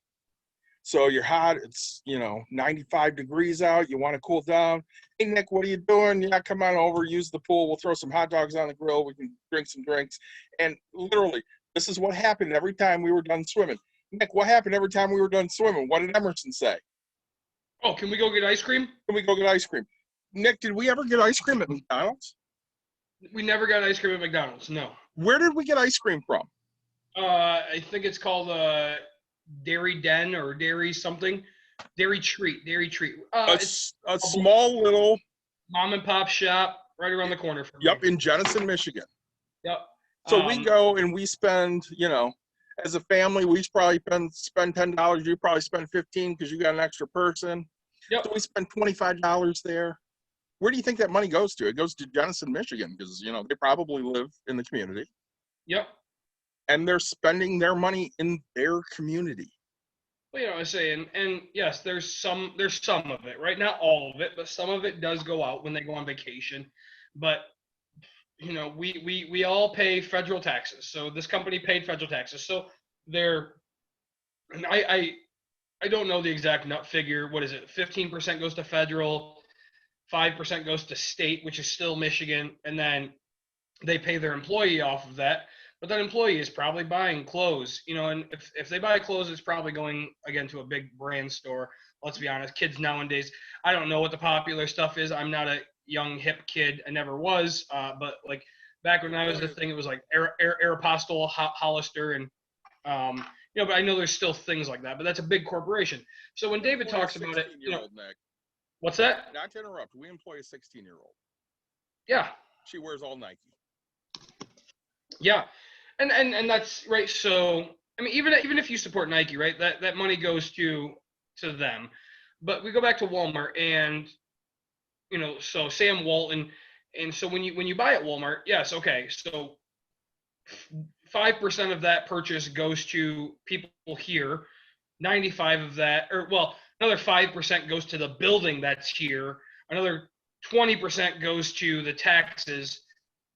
Speaker 1: So you're hot, it's 95 degrees out, you want to cool down. Hey Nick, what are you doing? Yeah, come on over, use the pool, we'll throw some hot dogs on the grill, we can drink some drinks. And literally, this is what happened every time we were done swimming. Nick, what happened every time we were done swimming? What did Emerson say?
Speaker 2: Oh, can we go get ice cream?
Speaker 1: Can we go get ice cream? Nick, did we ever get ice cream at McDonald's?
Speaker 2: We never got ice cream at McDonald's, no.
Speaker 1: Where did we get ice cream from?
Speaker 2: I think it's called Dairy Den or Dairy something. Dairy Treat. It's
Speaker 1: a small little
Speaker 2: mom and pop shop right around the corner from
Speaker 1: Yep,
Speaker 2: me.
Speaker 1: in Jenison, Michigan.
Speaker 2: Yep.
Speaker 1: So we go and we spend, as a family, we probably spend $10. You probably spend $15 because you got an extra person.
Speaker 2: Yep.
Speaker 1: So we spend $25 there. Where do you think that money goes to? It goes to Jenison, Michigan, because they probably live in the community.
Speaker 2: Yep.
Speaker 1: And they're spending their money in their community.
Speaker 2: Well, I say, and yes, there's some of it, right? Not all of it, but some of it does go out when they go on vacation. But we all pay federal taxes. So this company paid federal taxes. So and I don't know the exact nut figure. What is it? 15% goes to federal, 5% goes to state, which is still Michigan, and then they pay their employee off of that. But that employee is probably buying clothes, and if they buy clothes, it's probably going, again, to a big brand store. Let's be honest, kids nowadays, I don't know what the popular stuff is. I'm not a young, hip kid. I never was. But, like, back when I was a thing, it was like Aeropostale, Hollister, and, but I know there's still things like that. But that's a big corporation. So when David talks about it,
Speaker 1: Nick.
Speaker 2: What's that?
Speaker 1: Not to interrupt, we employ a 16-year-old.
Speaker 2: Yeah.
Speaker 1: She wears all Nike.
Speaker 2: Yeah. And that's right. So I mean, even if you support Nike, right, that money goes to them. But we go back to Walmart, and so Sam Walton, and so when you buy at Walmart, yes, okay, so 5% of that purchase goes to people here, 95 of that, or well, another 5% goes to the building that's here, another 20% goes to the taxes.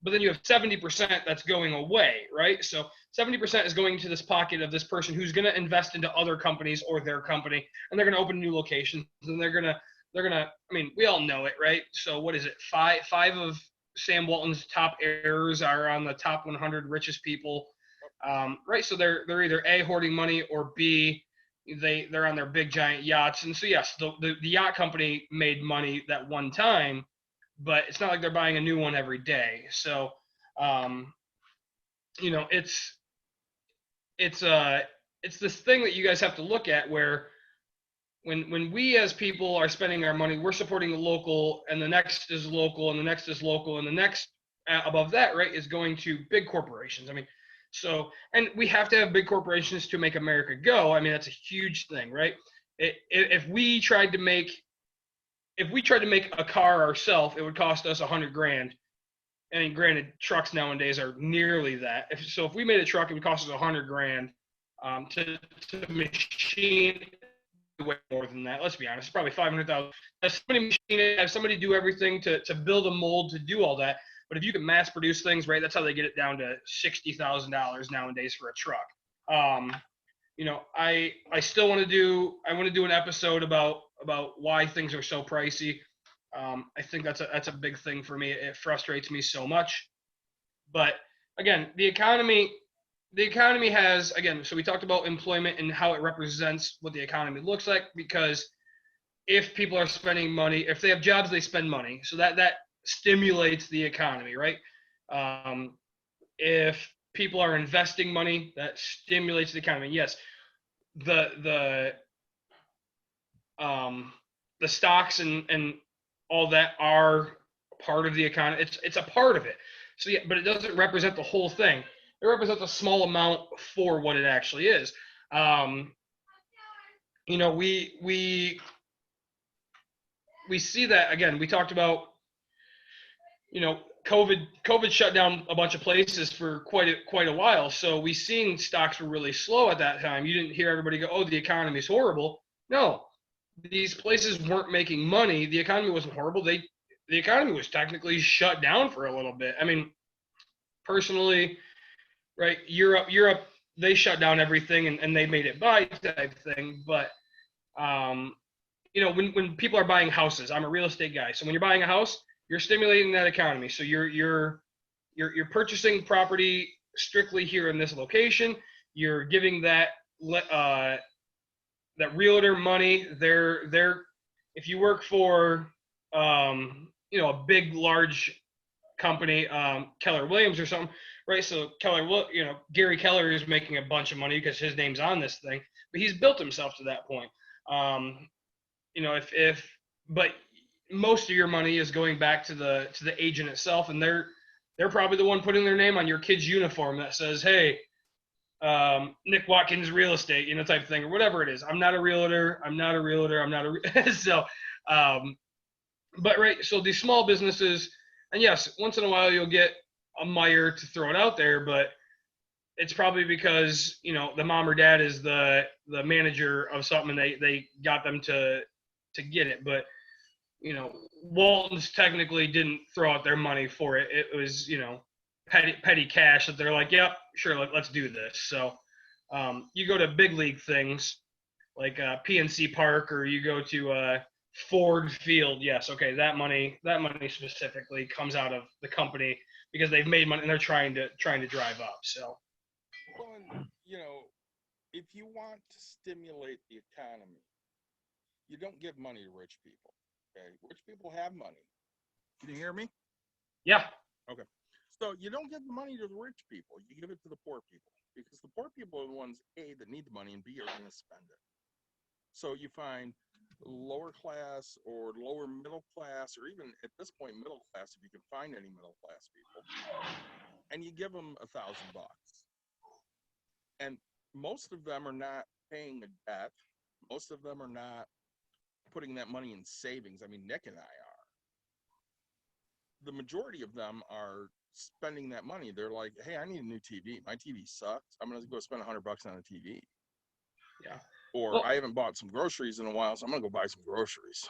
Speaker 2: But then you have 70% that's going away, right? So 70% is going to this pocket of this person who's going to invest into other companies or their company, and they're going to open new locations, and they're gonna. I mean, we all know it, right? So what is it? Five of Sam Walton's top heirs are on the top 100 richest people, right? So they're either A, hoarding money, or B, they're on their big giant yachts. And so yes, the yacht company made money that one time, but it's not like they're buying a new one every day. So, it's this thing that you guys have to look at where when we as people are spending our money, we're supporting the local, and the next is local, and the next is local, and the next above that, right, is going to big corporations. I mean, so, and we have to have big corporations to make America go. I mean, that's a huge thing, right? If we tried to make a car ourselves, it would cost us $100,000. And granted, trucks nowadays are nearly that. If we made a truck, it would cost us $100,000 to machine way more than that. Let's be honest. It's probably 500,000. Have somebody machine it, have somebody do everything to build a mold to do all that. But if you can mass produce things, right, that's how they get it down to $60,000 nowadays for a truck. I still want to do an episode about why things are so pricey. I think that's a big thing for me. It frustrates me so much. But again, the economy has, again, so we talked about employment and how it represents what the economy looks like, because if people are spending money, if they have jobs, they spend money. So that stimulates the economy, right? If people are investing money, that stimulates the economy. Yes, the stocks and all that are part of the economy. It's a part of it. So yeah, but it doesn't represent the whole thing. It represents a small amount for what it actually is. We see that, again. We talked about, COVID shut down a bunch of places for quite a while. So we seen stocks were really slow at that time. You didn't hear everybody go, "Oh, the economy's horrible." No, these places weren't making money. The economy wasn't horrible. The economy was technically shut down for a little bit. I mean, personally, right? Europe, they shut down everything and they made it by type thing. But when people are buying houses, I'm a real estate guy. So when you're buying a house, you're stimulating that economy. So you're purchasing property strictly here in this location. You're giving that realtor money. They're if you work for a big large company, Keller Williams or something, right? So Gary Keller is making a bunch of money because his name's on this thing, but he's built himself to that point. But most of your money is going back to the agent itself, and they're probably the one putting their name on your kid's uniform that says, "Hey, Nick Watkins Real Estate," type of thing, or whatever it is. I'm not a realtor. So, but right. So these small businesses, and yes, once in a while you'll get a Meyer to throw it out there, but it's probably because the mom or dad is the manager of something, and they got them to get it. But Walton's technically didn't throw out their money for it. It was petty cash that they're like, "Yep, sure, let's do this." So you go to big league things like PNC Park, or you go to Ford Field. Yes, okay, that money specifically comes out of the company because they've made money and they're trying to drive up. So,
Speaker 1: well, if you want to stimulate the economy, you don't give money to rich people. Okay, rich people have money. Can you hear me?
Speaker 2: Yeah.
Speaker 1: Okay. So you don't give the money to the rich people. You give it to the poor people, because the poor people are the ones, A, that need the money, and B, are going to spend it. So you find lower class or lower middle class, or even at this point middle class, if you can find any middle class people, and you give them $1,000. And most of them are not paying a debt. Most of them are not putting that money in savings. I mean, Nick and I are. The majority of them are spending that money. They're like, "Hey, I need a new TV. My TV sucks. I'm going to go spend $100 on a TV."
Speaker 2: Yeah.
Speaker 1: Or,
Speaker 2: well,
Speaker 1: I haven't bought some groceries in a while, so I'm going to go buy some groceries.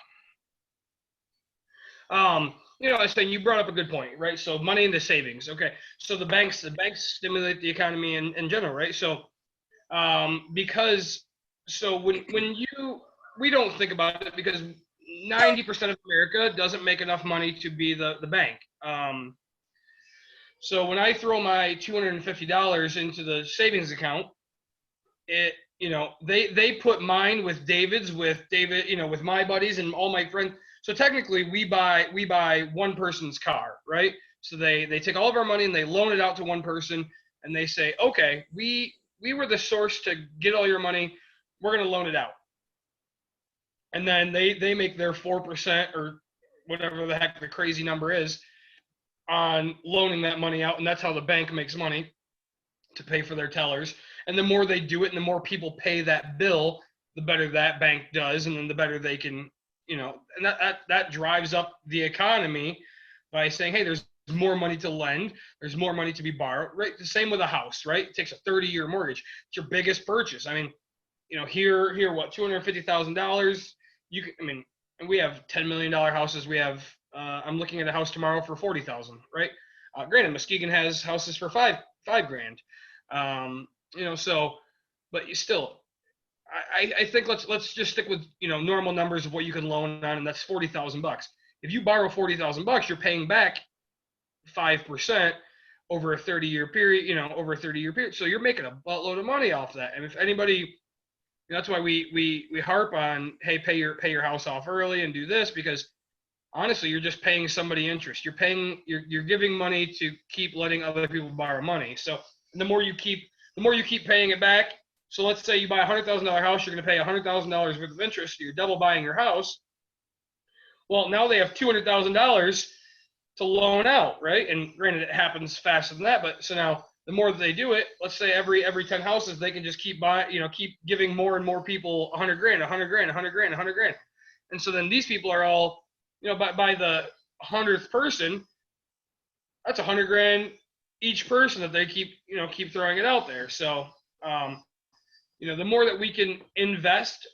Speaker 2: I was saying, you brought up a good point, right? So money into savings. Okay. So the banks stimulate the economy in general, right? So, because we don't think about it because 90% of America doesn't make enough money to be the bank. So when I throw my $250 into the savings account, they put mine with David's, with David, with my buddies and all my friends. So technically we buy one person's car, right? So they take all of our money and they loan it out to one person, and they say, "Okay, we were the source to get all your money. We're going to loan it out." And then they make their 4% or whatever the heck the crazy number is on loaning that money out, and that's how the bank makes money to pay for their tellers. And the more they do it and the more people pay that bill, the better that bank does, and then the better they can, and that drives up the economy by saying, "Hey, there's more money to lend, there's more money to be borrowed," right? The same with a house, right? It takes a 30-year mortgage. It's your biggest purchase. I mean, here, what, $250,000. You can, I mean, and we have $10 million houses. We have, I'm looking at a house tomorrow for 40,000, right? Granted, Muskegon has houses for five grand. So, but you still, I think let's just stick with normal numbers of what you can loan on, and that's $40,000. If you borrow $40,000, you're paying back 5% over a 30-year period. So you're making a buttload of money off that. And if anybody, that's why we harp on, hey, pay your house off early and do this, because honestly, you're just paying somebody interest. You're giving money to keep letting other people borrow money. So the more you keep paying it back. So let's say you buy a $100,000 house, you're going to pay $100,000 worth of interest. So you're double buying your house. Well, now they have $200,000 to loan out, right? And granted, it happens faster than that. But so now the more that they do it, let's say every 10 houses, they can just keep keep giving more and more people 100 grand, 100 grand, 100 grand, 100 grand. And so then these people are all, by the 100th person, that's 100 grand each person that they keep throwing it out there. So, the more that we can invest,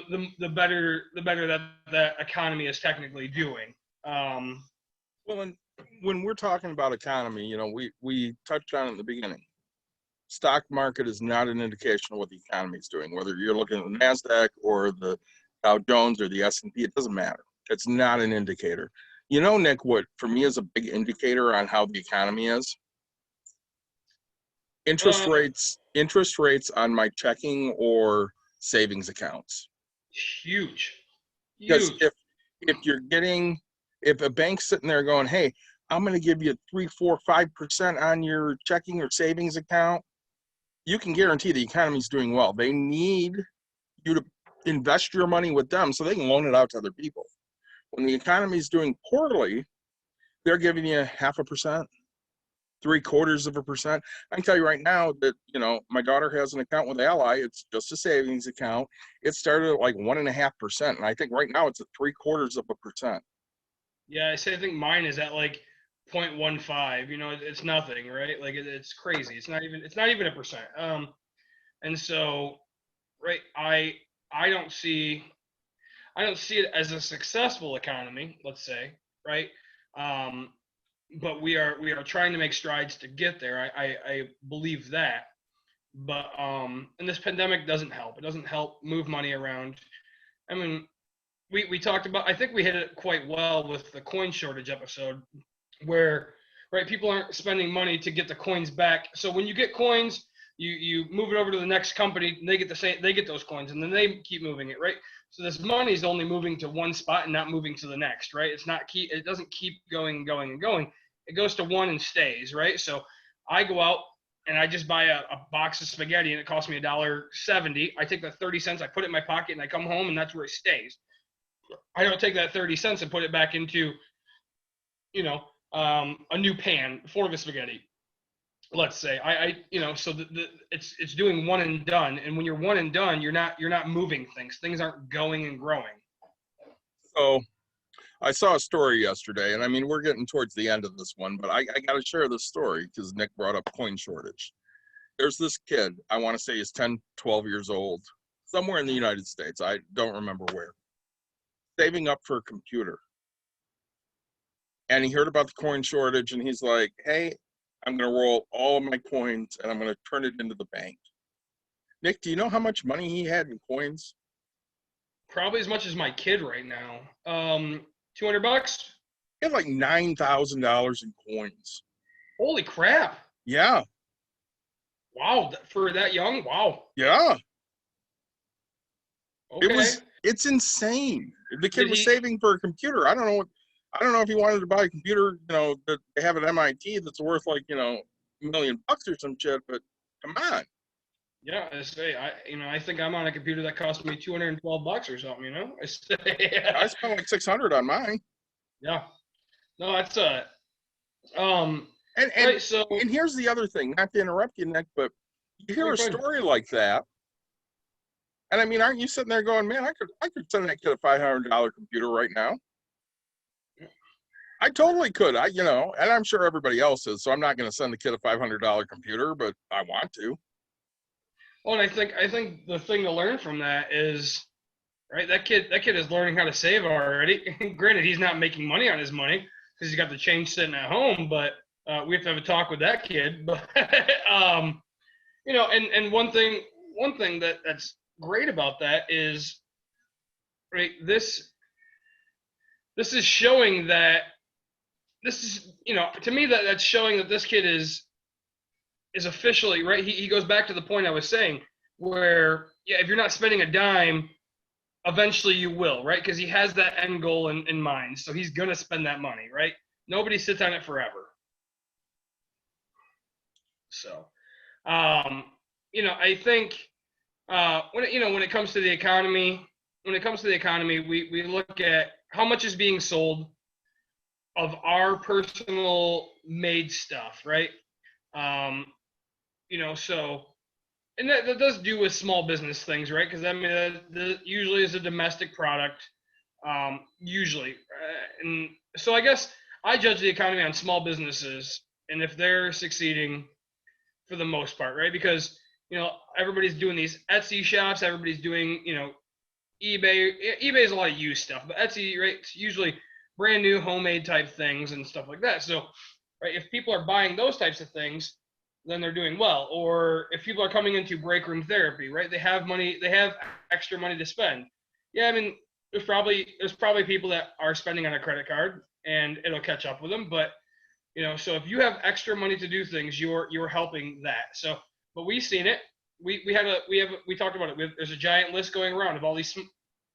Speaker 2: the better that the economy is technically doing.
Speaker 1: Well, and when we're talking about economy, we touched on it in the beginning. Stock market is not an indication of what the economy is doing. Whether you're looking at the NASDAQ or the Dow Jones or the S&P, it doesn't matter. It's not an indicator. Nick, what for me is a big indicator on how the economy is? Interest rates on my checking or savings accounts.
Speaker 2: Huge.
Speaker 1: Because if a bank's sitting there going, hey, I'm going to give you 3, 4, 5% on your checking or savings account, you can guarantee the economy's doing well. They need you to invest your money with them so they can loan it out to other people. When the economy's doing poorly, they're giving you 0.5%, 0.75%. I can tell you right now that, my daughter has an account with Ally. It's just a savings account. It started at like 1.5%. And I think right now it's at 0.75%.
Speaker 2: Yeah, I think mine is at like 0.15. It's nothing, right? Like it's crazy. It's not even a percent. And so, right, I don't see it as a successful economy, let's say, right? But we are trying to make strides to get there. I believe that. But and this pandemic doesn't help. It doesn't help move money around. I mean, we talked about, I think we hit it quite well with the coin shortage episode, where right, people aren't spending money to get the coins back. So when you get coins, you move it over to the next company, and they get those coins, and then they keep moving it, right? So this money is only moving to one spot and not moving to the next, right? It doesn't keep going and going and going. It goes to one and stays, right? So I go out and I just buy a box of spaghetti, and it costs me $1.70. I take the 30 cents, I put it in my pocket, and I come home, and that's where it stays. I don't take that 30 cents and put it back into, a new pan for the spaghetti. Let's say so it's doing one and done. And when you're one and done, you're not moving things. Things aren't going and growing.
Speaker 1: So I saw a story yesterday, and I mean, we're getting towards the end of this one, but I got to share this story because Nick brought up coin shortage. There's this kid, I want to say he's 10, 12 years old, somewhere in the United States. I don't remember where. Saving up for a computer. And he heard about the coin shortage, and he's like, hey, I'm going to roll all of my coins, and I'm going to turn it into the bank. Nick, do you know how much money he had in coins?
Speaker 2: Probably as much as my kid right now. $200?
Speaker 1: He had like $9,000 in coins.
Speaker 2: Holy crap.
Speaker 1: Yeah.
Speaker 2: Wow. For that young? Wow.
Speaker 1: Yeah.
Speaker 2: Okay.
Speaker 1: It's insane. The kid was saving for a computer. I don't know if he wanted to buy a computer, that they have at MIT that's worth like, $1 million or some shit, but come on.
Speaker 2: Yeah, I think I'm on a computer that cost me $212 or something,
Speaker 1: I spent like $600 on mine.
Speaker 2: Yeah. No, that's
Speaker 1: and
Speaker 2: right, so,
Speaker 1: and here's the other thing, not to interrupt you, Nick, but you hear a story like that, and I mean, aren't you sitting there going, man, I could send that kid a $500 computer right now? I totally could. And I'm sure everybody else is, so I'm not going to send the kid a $500 computer, but I want to.
Speaker 2: Well, and I think the thing to learn from that is, right, that kid is learning how to save already. Granted, he's not making money on his money because he's got the change sitting at home, but we have to have a talk with that kid. But and one thing that's great about that is, right, this is showing that this is, to me, that's showing that this kid is officially, right. He goes back to the point I was saying, where, yeah, if you're not spending a dime, eventually you will, right? Because he has that end goal in mind, so he's gonna spend that money, right? Nobody sits on it forever. So, um, I think, when it comes to the economy, we look at how much is being sold of our personal made stuff, right? Um, so, and that does do with small business things, right? Because I mean, that usually is a domestic product, usually, and so I guess I judge the economy on small businesses and if they're succeeding for the most part, right? Because everybody's doing these Etsy shops, everybody's doing eBay. eBay is a lot of used stuff, but Etsy, right, it's usually brand new homemade type things and stuff like that. So, right, if people are buying those types of things, then they're doing well. Or if people are coming into break room therapy, right, they have money, they have extra money to spend. Yeah, I mean, there's probably people that are spending on a credit card and it'll catch up with them. But so if you have extra money to do things, you're helping that. So, but we've seen it. We talked about it. There's a giant list going around of all these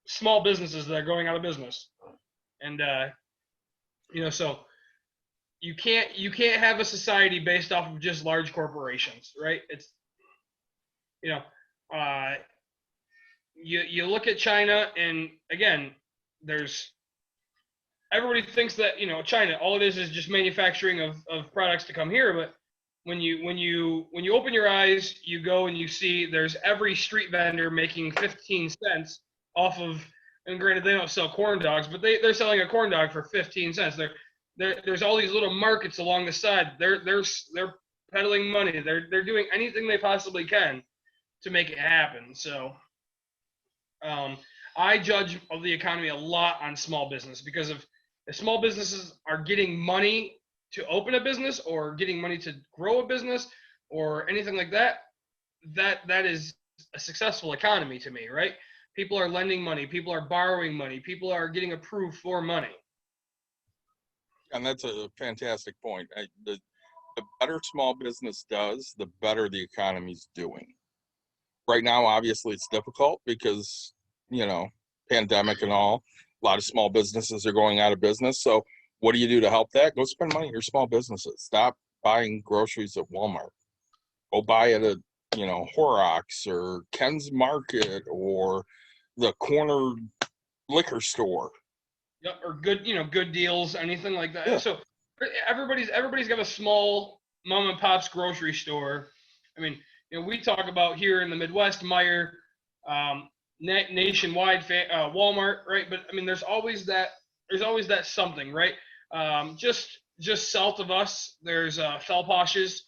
Speaker 2: small businesses that are going out of business, and so you can't have a society based off of just large corporations, right? It's you know, uh, you look at China, and again, there's everybody thinks that China, all it is just manufacturing of products to come here. But when you open your eyes, you go and you see there's every street vendor making 15 cents off of. And granted, they don't sell corn dogs, but they're selling a corn dog for 15 cents. There's all these little markets along the side. They're peddling money. They're doing anything they possibly can to make it happen. So um, I judge of the economy a lot on small business, because if small businesses are getting money to open a business or getting money to grow a business or anything like that, that is a successful economy to me, right? People are lending money, people are borrowing money, people are getting approved for money.
Speaker 1: And that's a fantastic point. The better small business does, the better the economy's doing. Right now, obviously, it's difficult because, pandemic and all. A lot of small businesses are going out of business. So what do you do to help that? Go spend money at your small businesses. Stop buying groceries at Walmart. Go buy it at, Horrocks or Ken's Market or the corner liquor store.
Speaker 2: Yep, or good deals, anything like that.
Speaker 1: Yeah.
Speaker 2: So everybody's got a small mom and pop's grocery store. I mean, we talk about here in the Midwest, Meijer, nationwide, Walmart, right? But I mean, there's always that something, right? Just south of us, there's Felposh's,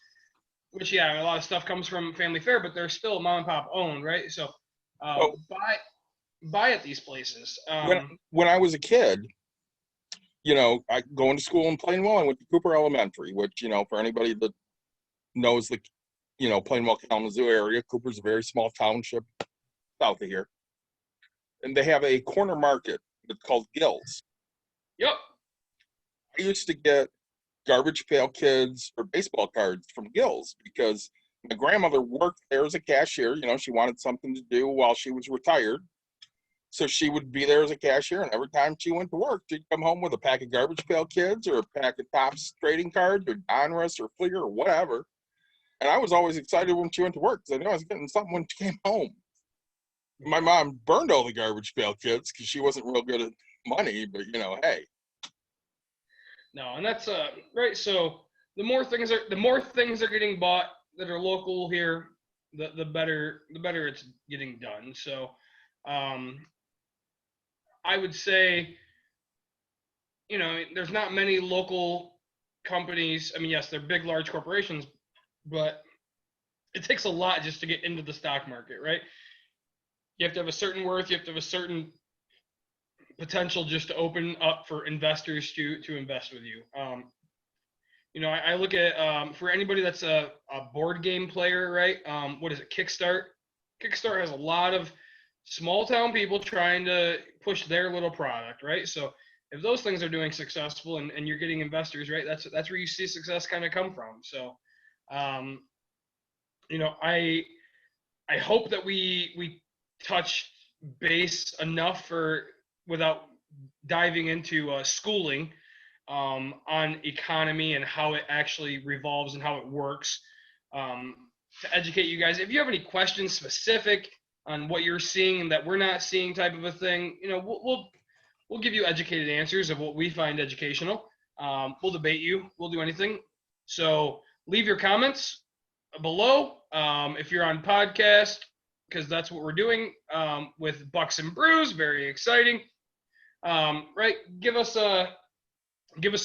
Speaker 2: which, yeah, a lot of stuff comes from Family Fare, but they're still mom and pop owned, right? So
Speaker 1: Oh,
Speaker 2: buy at these places.
Speaker 1: when I was a kid, I going to school in Plainwell. I went to Cooper Elementary, which, for anybody that knows the, Plainwell, Kalamazoo area, Cooper's a very small township south of here. And they have a corner market that's called Gills.
Speaker 2: Yep.
Speaker 1: I used to get garbage pail kids or baseball cards from Gills because my grandmother worked there as a cashier. She wanted something to do while she was retired. So she would be there as a cashier, and every time she went to work, she'd come home with a pack of garbage pail kids or a pack of Topps trading cards or Donruss or Fleer or whatever. And I was always excited when she went to work because I knew I was getting something when she came home. My mom burned all the garbage pail kids because she wasn't real good at money, but hey.
Speaker 2: No, and that's right. So the more things are getting bought that are local here, the better it's getting done. So I would say, there's not many local companies. I mean, yes, they're big, large corporations, but it takes a lot just to get into the stock market, right? You have to have a certain worth. You have to have a certain potential just to open up for investors to invest with you. I look at for anybody that's a board game player, right? What is it? Kickstart. Kickstart has a lot of small town people trying to push their little product, right? So if those things are doing successful and you're getting investors, right? That's where you see success kind of come from. So, I hope that we touch base enough without diving into schooling on economy and how it actually revolves and how it works to educate you guys. If you have any questions specific on what you're seeing that we're not seeing type of a thing, we'll give you educated answers of what we find educational. We'll debate you. We'll do anything. So leave your comments below if you're on podcast, because that's what we're doing with Bucks and Brews. Very exciting. Right? Give us a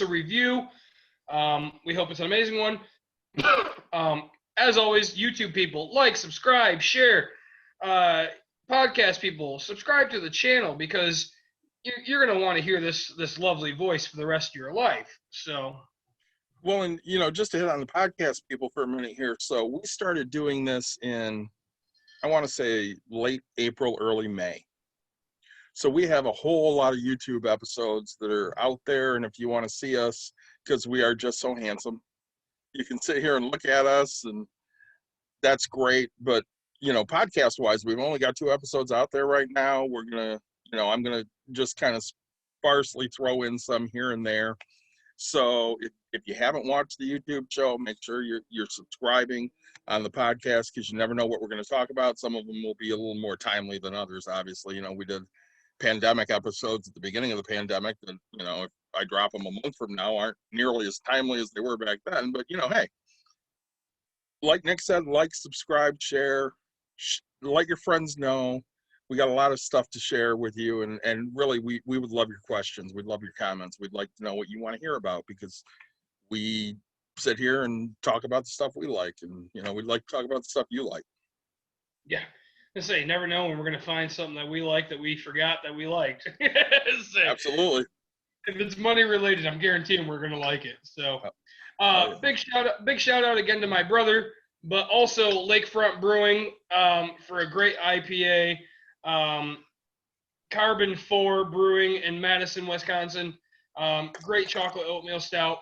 Speaker 2: review. We hope it's an amazing one. As always, YouTube people, like, subscribe, share. Podcast people, subscribe to the channel because you're going to want to hear this lovely voice for the rest of your life. So,
Speaker 1: well, and just to hit on the podcast people for a minute here. So we started doing this in, I want to say, late April, early May. So we have a whole lot of YouTube episodes that are out there, and if you want to see us, because we are just so handsome, you can sit here and look at us, and that's great. But podcast wise, we've only got 2 episodes out there right now. We're gonna, I'm gonna just kind of sparsely throw in some here and there. So if you haven't watched the YouTube show, make sure you're subscribing on the podcast, because you never know what we're going to talk about. Some of them will be a little more timely than others. Obviously, we did pandemic episodes at the beginning of the pandemic that, if I drop them a month from now, aren't nearly as timely as they were back then. But hey, like Nick said, like, subscribe, share, let your friends know. We got a lot of stuff to share with you, and really we would love your questions. We'd love your comments. We'd like to know what you want to hear about, because we sit here and talk about the stuff we like, and we'd like to talk about the stuff you like.
Speaker 2: Yeah. I say, you never know when we're going to find something that we like that we forgot that we liked. So,
Speaker 1: absolutely.
Speaker 2: If it's money related, I'm guaranteeing we're going to like it. So, big shout out again to my brother, but also Lakefront Brewing for a great IPA. Carbon 4 Brewing in Madison, Wisconsin. Great chocolate oatmeal stout.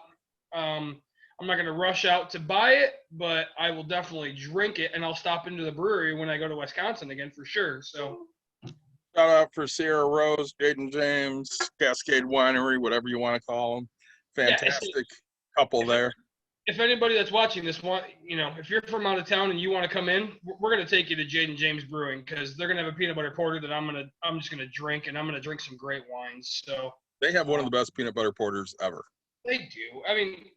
Speaker 2: I'm not going to rush out to buy it, but I will definitely drink it, and I'll stop into the brewery when I go to Wisconsin again for sure. So,
Speaker 1: shout out for Sierra Rose, Jaden James, Cascade Winery, whatever you want to call them. Fantastic couple there.
Speaker 2: If anybody that's watching this if you're from out of town and you want to come in, we're going to take you to Jaden James Brewing, because they're going to have a peanut butter porter that I'm just going to drink, and I'm going to drink some great wines. So
Speaker 1: they have one of the best peanut butter porters ever.
Speaker 2: They do. I mean,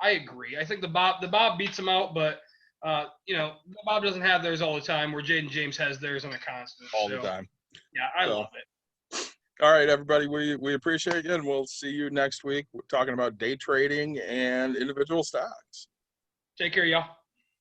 Speaker 2: I agree. I think the Bob beats them out, but Bob doesn't have theirs all the time, where Jaden James has theirs on a constant.
Speaker 1: All the time.
Speaker 2: Yeah, I love it.
Speaker 1: All right, everybody, we appreciate you, and we'll see you next week. We're talking about day trading and individual stocks.
Speaker 2: Take care, y'all.